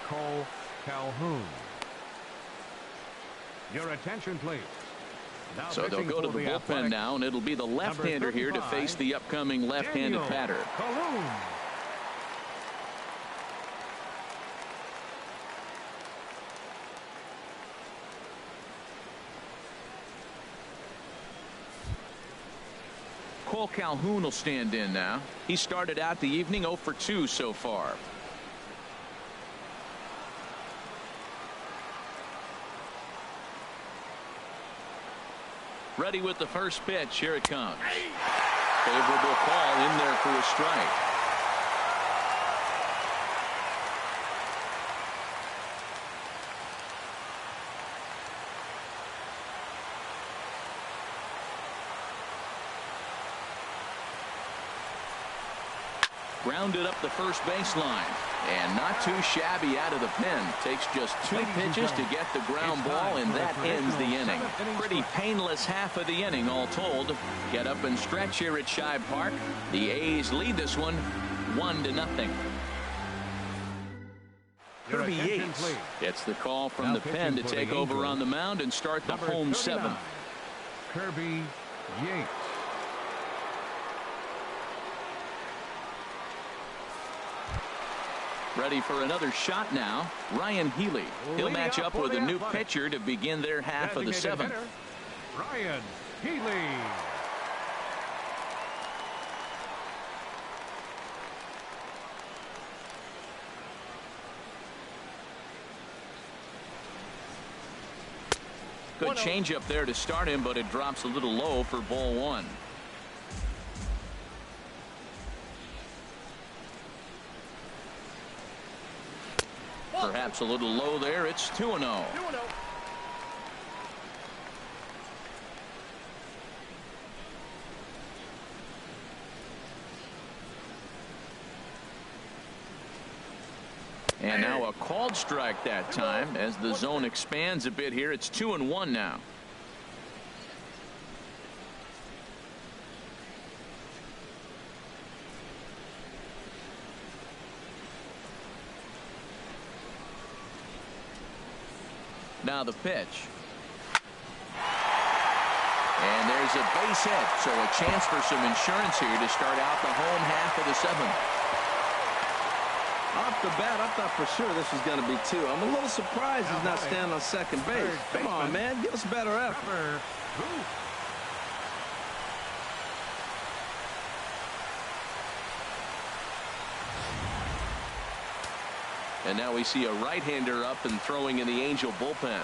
Cole Calhoun. Your attention, please. Now so they'll go to the bullpen now, and it'll be the left-hander here to face the upcoming left-handed batter. Calhoun. Cole Calhoun will stand in now. He started out the evening 0 for 2 so far. Ready with the first pitch. Here it comes. Favorable call in there for a strike. Grounded up the first baseline. And not too shabby out of the pen. Takes just 2 pitches to get the ground ball, and that ends the inning. Pretty painless half of the inning, all told. Get up and stretch here at Shibe Park. The A's lead this one 1-0. Kirby Yates gets the call from the pen to take over on the mound and start the home 7th. Kirby Yates. Ready for another shot now. Ryan Healy. He'll match up with a new pitcher to begin their half of the 7th. Ryan Healy. Good changeup there to start him, but it drops a little low for ball 1. Perhaps a little low there. It's 2-0. 2-0. And now a called strike that time as the zone expands a bit here. It's 2-1 now. Now the pitch. And there's a base hit, so a chance for some insurance here to start out the home half of the 7th. Off the bat, I thought for sure this was going to be 2. I'm a little surprised he's not standing on second base. Come on, man. Give us a better effort. And now we see a right-hander up and throwing in the Angel bullpen.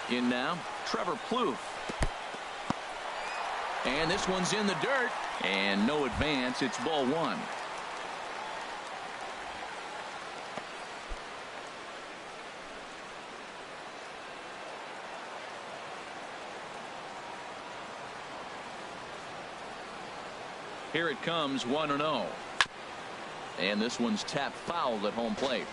In now, Trevor Plouffe. And this one's in the dirt. And no advance. It's ball 1. Here it comes, 1-0. And this one's tapped foul at home plate.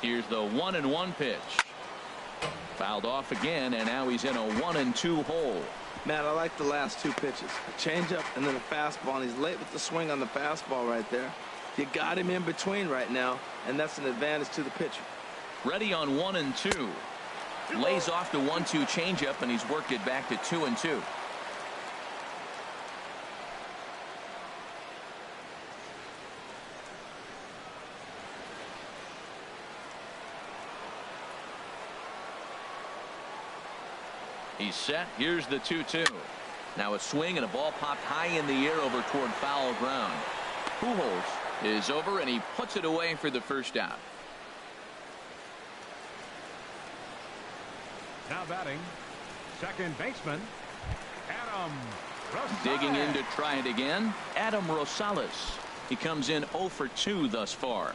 Here's the 1-1 pitch. Fouled off again, and now he's in a 1-2 hole. Matt, I like the last 2 pitches. A changeup and then a fastball, and he's late with the swing on the fastball right there. You got him in between right now, and that's an advantage to the pitcher. Ready on 1-2. Lays off the 1-2 changeup, and he's worked it back to 2-2. He's set. Here's the 2-2. Now a swing and a ball popped high in the air over toward foul ground. Pujols is over, and he puts it away for the first out. Now batting, second baseman, Adam Rosales. Digging in to try it again, Adam Rosales. He comes in 0 for 2 thus far.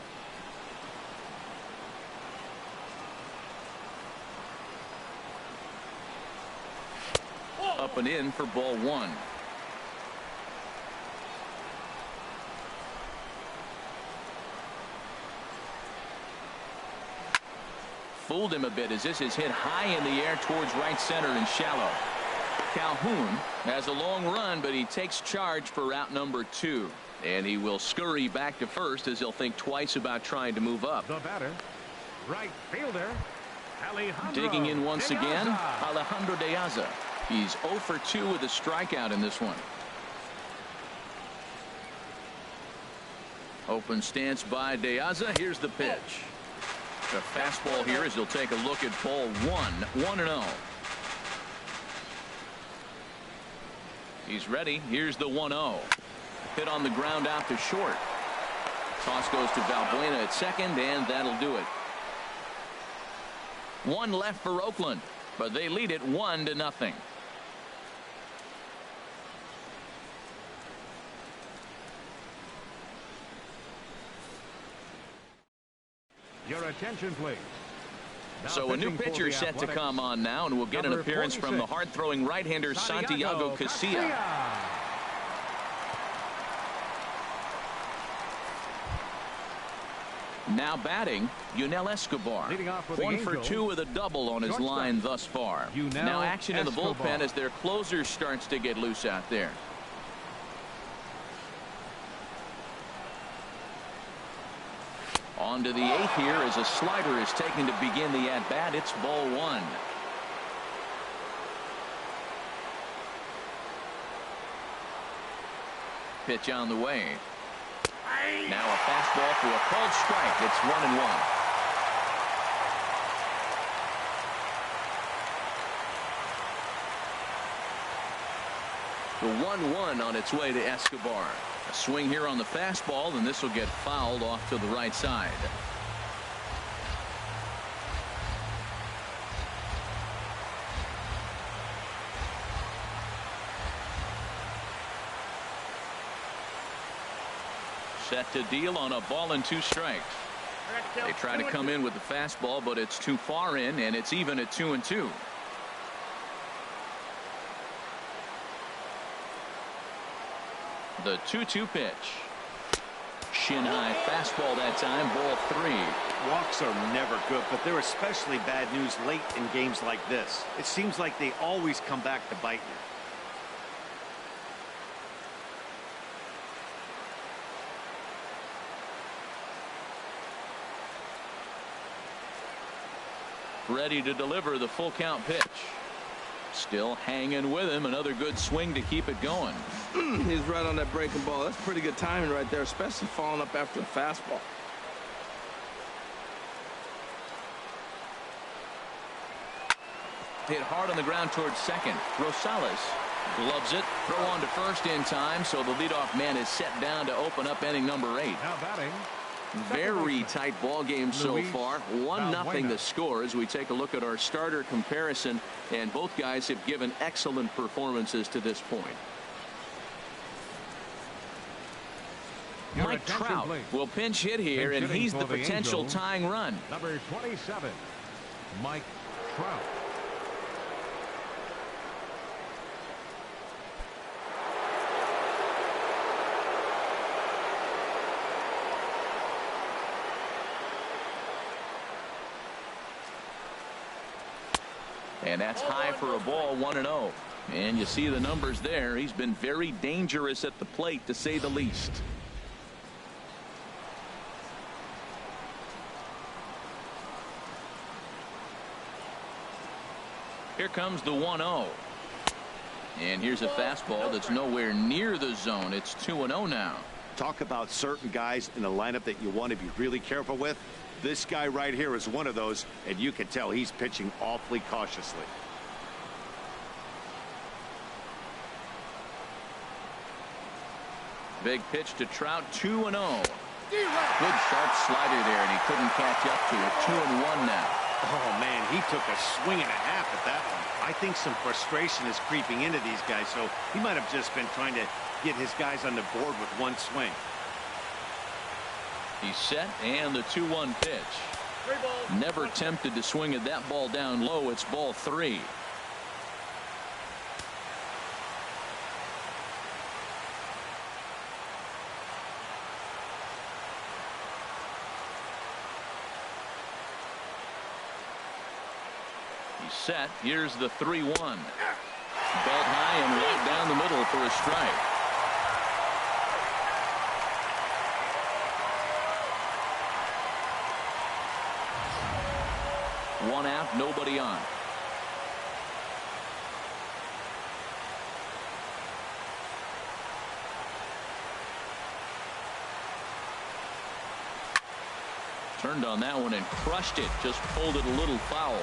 Up and in for ball 1. Fooled him a bit as this is hit high in the air towards right center and shallow. Calhoun has a long run, but he takes charge for route number 2. And he will scurry back to first as he'll think twice about trying to move up. The batter, right fielder, Alejandro. Digging in once De again, Aza. Alejandro De Aza. He's 0 for 2 with a strikeout in this one. Open stance by De Aza. Here's the pitch. The fastball here as he'll take a look at ball 1. 1-0. He's ready. Here's the 1-0. Hit on the ground out to short. Toss goes to Valbuena at second, and that'll do it. 1 left for Oakland, but they lead it 1-0. Your attention, please. So a new pitcher set to come on now, and we'll get an appearance from the hard-throwing right-hander Santiago Casilla. Now batting, Yunel Escobar. 1 for 2 with a double on his line thus far. Now action in the bullpen as their closer starts to get loose out there. On to the 8th here as a slider is taken to begin the at-bat. It's ball 1. Pitch on the way. Now a fastball for a called strike. It's 1-1. The 1-1 on its way to Escobar. A swing here on the fastball, and this will get fouled off to the right side. Set to deal on a ball and 2 strikes. They try to come in with the fastball, but it's too far in, and it's even at 2-2. The 2-2 pitch. Shin high fastball that time, ball 3. Walks are never good, but they're especially bad news late in games like this. It seems like they always come back to bite you. Ready to deliver the full count pitch. Still hanging with him. Another good swing to keep it going. He's right on that breaking ball. That's pretty good timing right there, especially falling up after a fastball. Hit hard on the ground towards second. Rosales gloves it. Throw on to first in time, so the leadoff man is set down to open up inning number 8. Now batting. Very tight ball game so far. 1-0 the score as we take a look at our starter comparison, and both guys have given excellent performances to this point. Mike Trout will pinch hit here, and he's the potential tying run. Number 27, Mike Trout. And that's high for a ball, 1-0. And you see the numbers there. He's been very dangerous at the plate, to say the least. Here comes the 1-0. And here's a fastball that's nowhere near the zone. It's 2-0 now. Talk about certain guys in the lineup that you want to be really careful with. This guy right here is one of those, and you can tell he's pitching awfully cautiously. Big pitch to Trout, 2-0. Good sharp slider there, and he couldn't catch up to it. 2-1 now. Oh, man, he took a swing and a half at that one. I think some frustration is creeping into these guys, so he might have just been trying to get his guys on the board with one swing. He's set, and the 2-1 pitch. Never tempted to swing at that ball down low. It's ball 3. He's set. Here's the 3-1. Belt high and right down the middle for a strike. One out, nobody on. Turned on that one and crushed it. Just pulled it a little foul.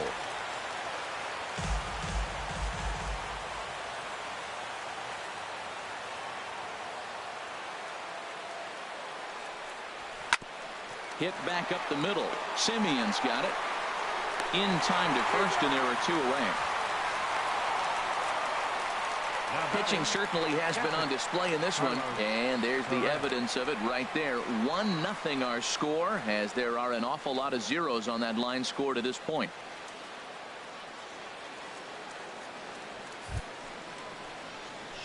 Hit back up the middle. Simeon's got it. In time to first, and there are 2 away. Pitching certainly has been on display in this one, and there's the evidence of it right there. 1-0 our score, as there are an awful lot of zeros on that line score to this point.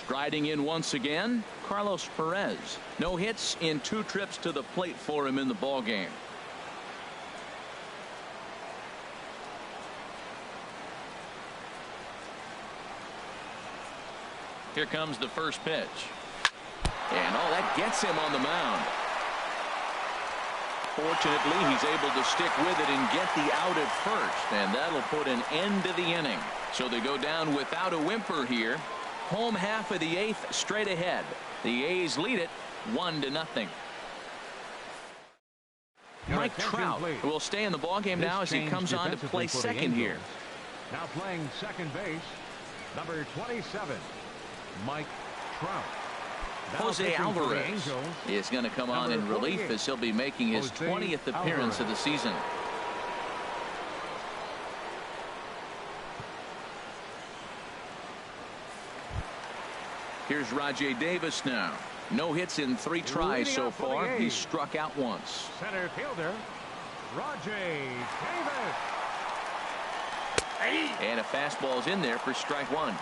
Striding in once again, Carlos Perez. No hits in 2 trips to the plate for him in the ball game. Here comes the first pitch. And that gets him on the mound. Fortunately, he's able to stick with it and get the out at first, and that'll put an end to the inning. So they go down without a whimper here. Home half of the 8th straight ahead. The A's lead it 1-0. Mike Trout will stay in the ballgame now as he comes on to play second here. Now playing second base, number 27, Mike Trout. Jose Alvarez is going to come on in relief as he'll be making his 20th appearance of the season. Here's Rajay Davis now. No hits in 3 tries so far. He's struck out once. Center fielder, Rajay Davis. And a fastball's in there for strike 1.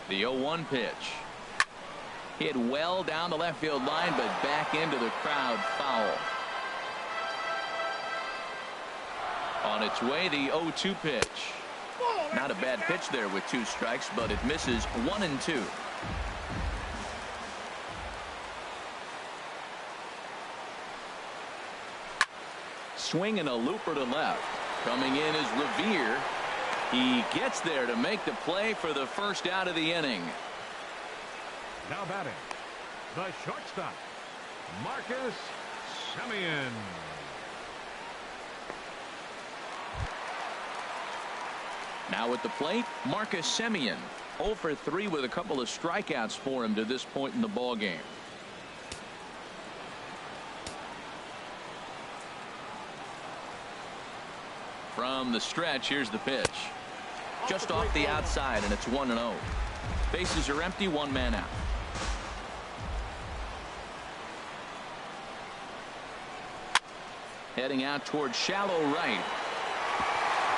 The 0-1 pitch. Hit well down the left field line, but back into the crowd, foul. On its way, the 0-2 pitch. Not a bad pitch there with 2 strikes, but it misses 1-2. Swing and a looper to left. Coming in is Revere. He gets there to make the play for the first out of the inning. Now batting, the shortstop, Marcus Semien. Now at the plate, Marcus Semien. 0 for 3 with a couple of strikeouts for him to this point in the ball game. From the stretch, here's the pitch. Just off the outside, and it's 1-0. Bases are empty, 1 man out. Heading out towards shallow right.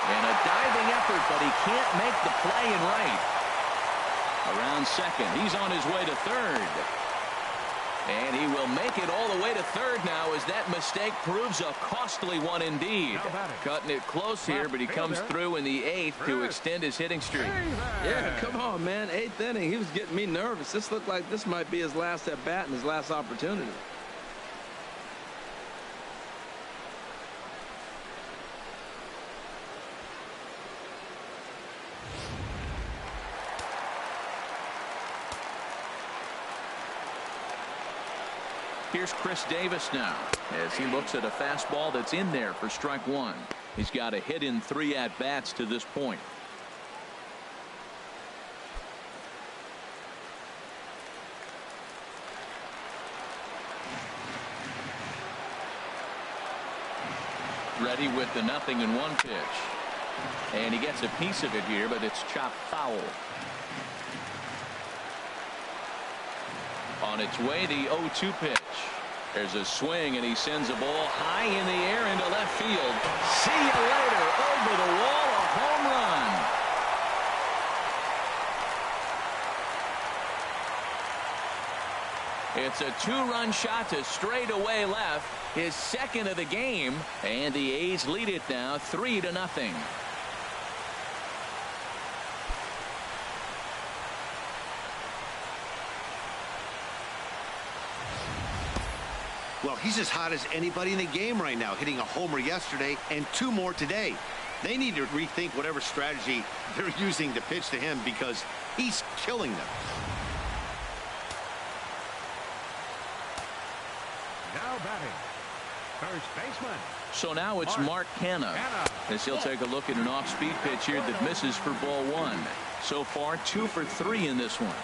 And a diving effort, but he can't make the play in right. Around second. He's on his way to third. And he will make it all the way to third now as that mistake proves a costly one indeed. Cutting it close here, but he comes through in the 8th to extend his hitting streak. Yeah, come on, man. 8th inning. He was getting me nervous. This looked like this might be his last at bat and his last opportunity. Here's Chris Davis now as he looks at a fastball that's in there for strike 1. He's got a hit in 3 at-bats to this point. Ready with the 0-1 pitch. And he gets a piece of it here, but it's chopped foul. On its way, the 0-2 pitch. There's a swing, and he sends a ball high in the air into left field. See you later. Over the wall, a home run. It's a 2-run shot to straightaway left, his second of the game, and the A's lead it now 3-0. Well, he's as hot as anybody in the game right now, hitting a homer yesterday and 2 more today. They need to rethink whatever strategy they're using to pitch to him because he's killing them. Now batting, first baseman. So now it's Mark Canha as he'll take a look at an off-speed pitch here that misses for ball 1. So far 2 for 3 in this one.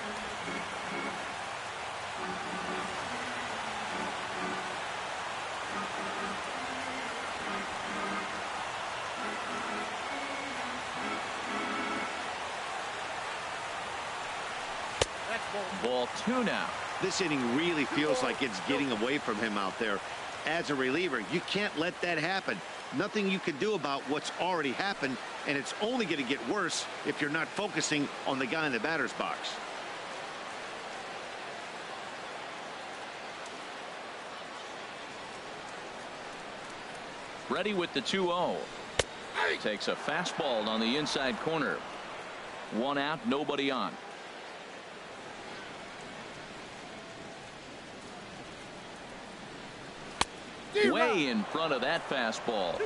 Ball 2 now. This inning really feels like it's getting away from him out there. As a reliever, you can't let that happen. Nothing you can do about what's already happened, and it's only going to get worse if you're not focusing on the guy in the batter's box. Ready with the 2-0. Takes a fastball on the inside corner. 1 out, nobody on. Way in front of that fastball.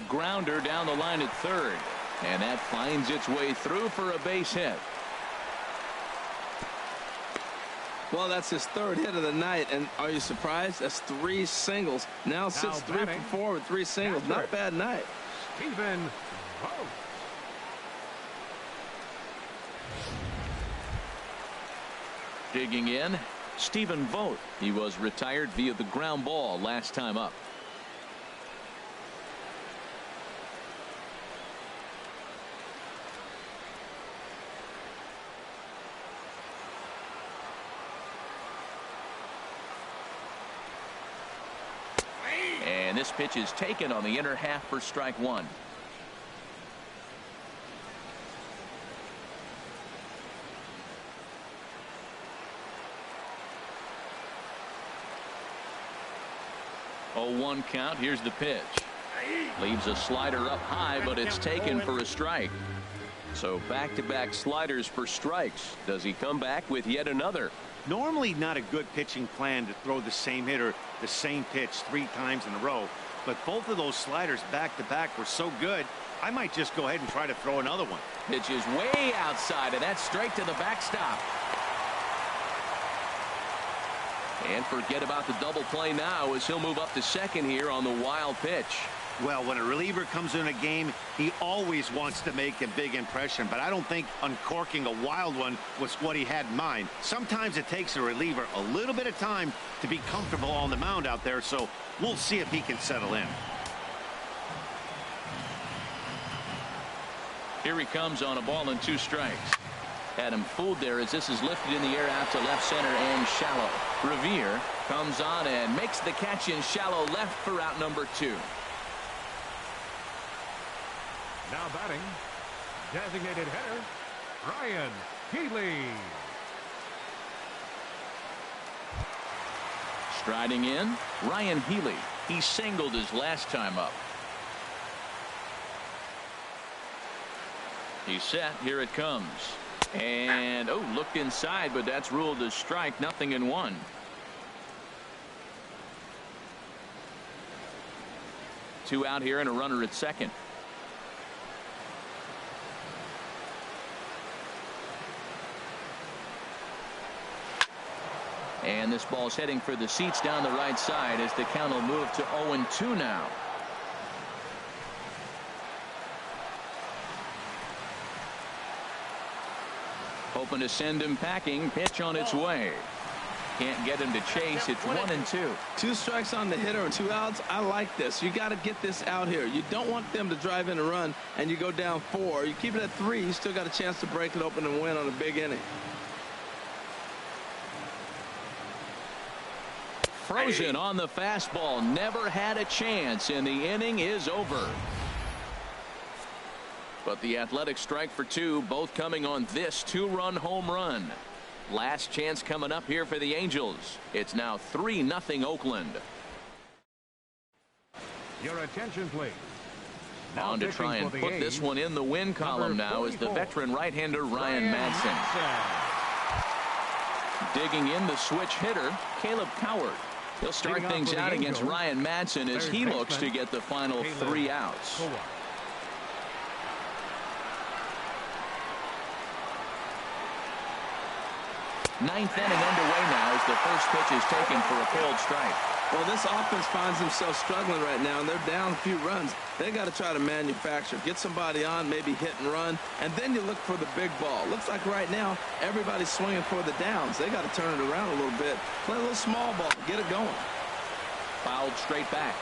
Grounder down the line at third. And that finds its way through for a base hit. Well, that's his 3rd hit of the night, and are you surprised? That's 3 singles. Now sits 3 for 4 with 3 singles. Not a bad night. Shibe. Digging in, Stephen Vogt. He was retired via the ground ball last time up. And this pitch is taken on the inner half for strike 1. Oh, 1 count. Here's the pitch. Leaves a slider up high, but it's taken for a strike. So back-to-back sliders for strikes. Does he come back with yet another? Normally not a good pitching plan to throw the same hitter the same pitch 3 times in a row, but both of those sliders back-to-back were so good, I might just go ahead and try to throw another one. Pitch is way outside, and that's straight to the backstop. And forget about the double play now as he'll move up to second here on the wild pitch. Well, when a reliever comes in a game, he always wants to make a big impression, but I don't think uncorking a wild one was what he had in mind. Sometimes it takes a reliever a little bit of time to be comfortable on the mound out there, so we'll see if he can settle in. Here he comes on a ball and 2 strikes. Had him fooled there as this is lifted in the air out to left center and shallow. Revere comes on and makes the catch in shallow left for out number 2. Now batting, designated hitter, Ryan Healy. Striding in, Ryan Healy. He singled his last time up. He's set. Here it comes. And, oh, looked inside, but that's ruled a strike. 0-1. Two out here and a runner at second. And this ball's heading for the seats down the right side as the count will move to 0-2 now. Hoping to send him packing. Pitch on its way. Can't get him to chase. It's 1-2. 2 strikes on the hitter and 2 outs. I like this. You got to get this out here. You don't want them to drive in a run and you go down 4. You keep it at 3. You still got a chance to break it open and win on a big inning. Frozen on the fastball. Never had a chance, and the inning is over. But the Athletics strike for 2, both coming on this 2-run home run. Last chance coming up here for the Angels. It's now 3-0 Oakland. Your attention, please. Now to try and put this one in the win column now is the veteran right-hander Ryan Madsen. Digging in the switch hitter, Caleb Coward. He'll start things out against Ryan Madsen as he looks to get the final 3 outs. Ninth inning underway now as the first pitch is taken for a cold strike. Well, this offense finds themselves struggling right now, and they're down a few runs. They got to try to manufacture, get somebody on, maybe hit and run, and then you look for the big ball. Looks like right now everybody's swinging for the downs. They got to turn it around a little bit, play a little small ball, get it going. Fouled straight back.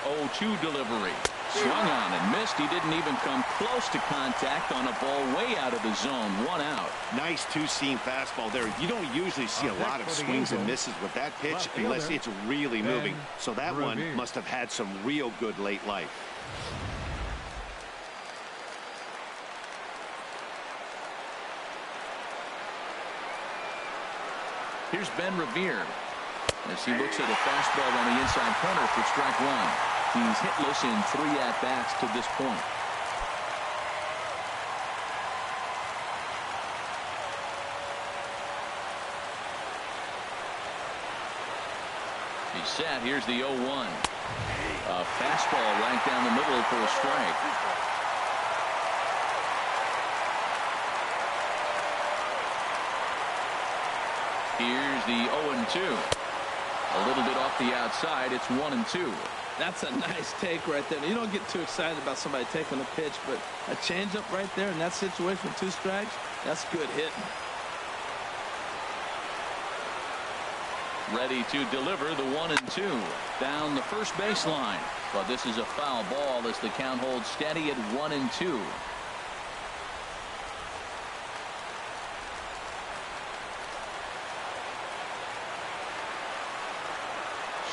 0-2 delivery. Swung on and missed. He didn't even come close to contact on a ball way out of the zone. 1 out. Nice two-seam fastball there. You don't usually see a lot of swings and misses with that pitch unless it's really moving. So that one must have had some real good late life. Here's Ben Revere as he looks at a fastball on the inside corner for strike 1. He's hitless in 3 at-bats to this point. He's set. Here's the 0-1. A fastball right down the middle for a strike. Here's the 0-2. A little bit off the outside. It's 1-2. That's a nice take right there. You don't get too excited about somebody taking a pitch, but a changeup right there in that situation with 2 strikes, that's good hitting. Ready to deliver the 1-2 down the first baseline. But this is a foul ball as the count holds steady at 1-2.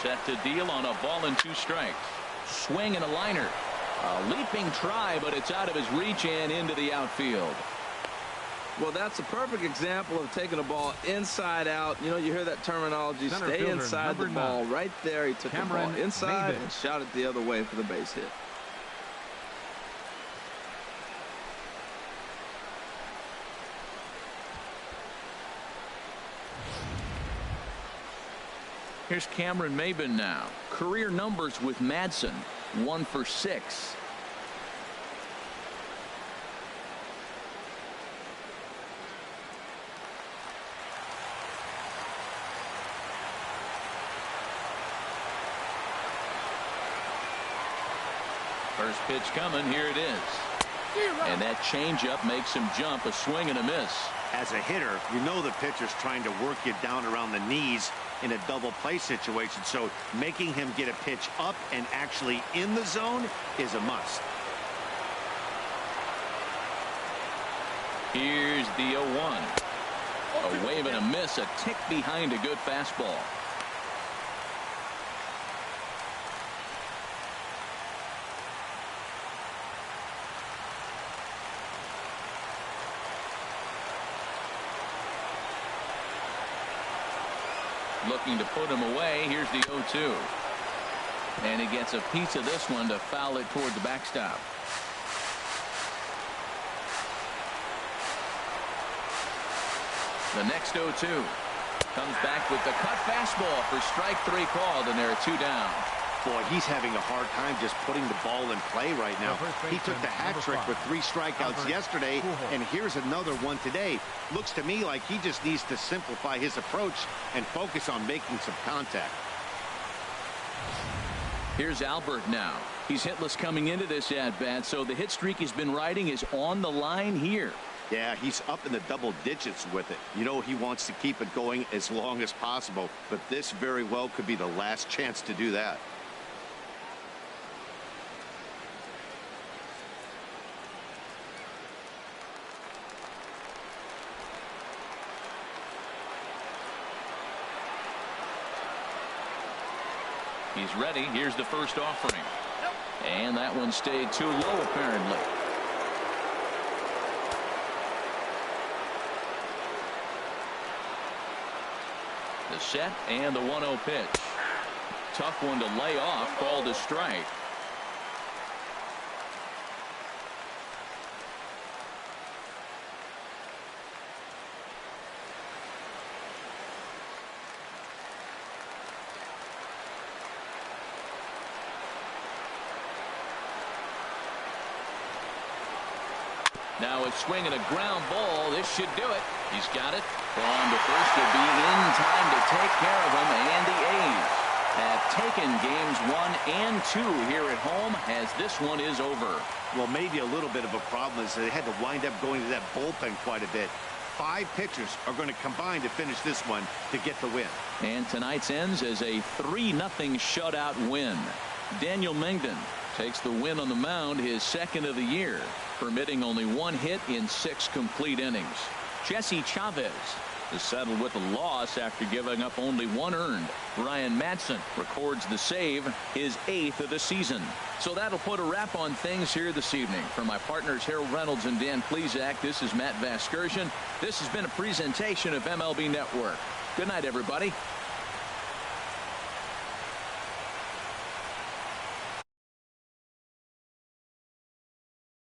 Set to deal on a ball and 2 strikes. Swing and a liner. A leaping try, but it's out of his reach and into the outfield. Well, that's a perfect example of taking a ball inside out. You know, you hear that terminology, stay inside the ball. Right there, he took the ball inside and shot it the other way for the base hit. Here's Cameron Maybin now. Career numbers with Madsen, 1 for 6. First pitch coming. Here it is. And that changeup makes him jump. A swing and a miss. As a hitter, you know the pitcher's trying to work you down around the knees in a double play situation, so making him get a pitch up and actually in the zone is a must. Here's the 0-1. A wave and a miss, a tick behind a good fastball. Looking to put him away. Here's the 0-2. And he gets a piece of this one to foul it toward the backstop. The next 0-2 comes back with the cut fastball for strike 3 called, and there are 2 down. Boy, he's having a hard time just putting the ball in play right now. He took the hat trick with 3 strikeouts yesterday, and here's another one today. Looks to me like he just needs to simplify his approach and focus on making some contact. Here's Albert now. He's hitless coming into this at-bat, so the hit streak he's been riding is on the line here. Yeah, he's up in the double digits with it. You know, he wants to keep it going as long as possible, but this very well could be the last chance to do that. He's ready. Here's the first offering. And that one stayed too low, apparently. The set and the 1-0 pitch. Tough one to lay off, called a strike. Now a swing and a ground ball. This should do it. He's got it. On to first to be in time to take care of him. And the A's have taken games 1 and 2 here at home, as this one is over. Well, maybe a little bit of a problem is they had to wind up going to that bullpen quite a bit. 5 pitchers are going to combine to finish this one to get the win. And tonight's ends as a 3-0 shutout win. Daniel Mengden takes the win on the mound, his second of the year, permitting only 1 hit in 6 complete innings. Jesse Chavez is settled with a loss after giving up only 1 earned. Ryan Madsen records the save, his 8th of the season. So that'll put a wrap on things here this evening. For my partners Harold Reynolds and Dan Plesac, this is Matt Vasgersian. This has been a presentation of MLB Network. Good night, everybody.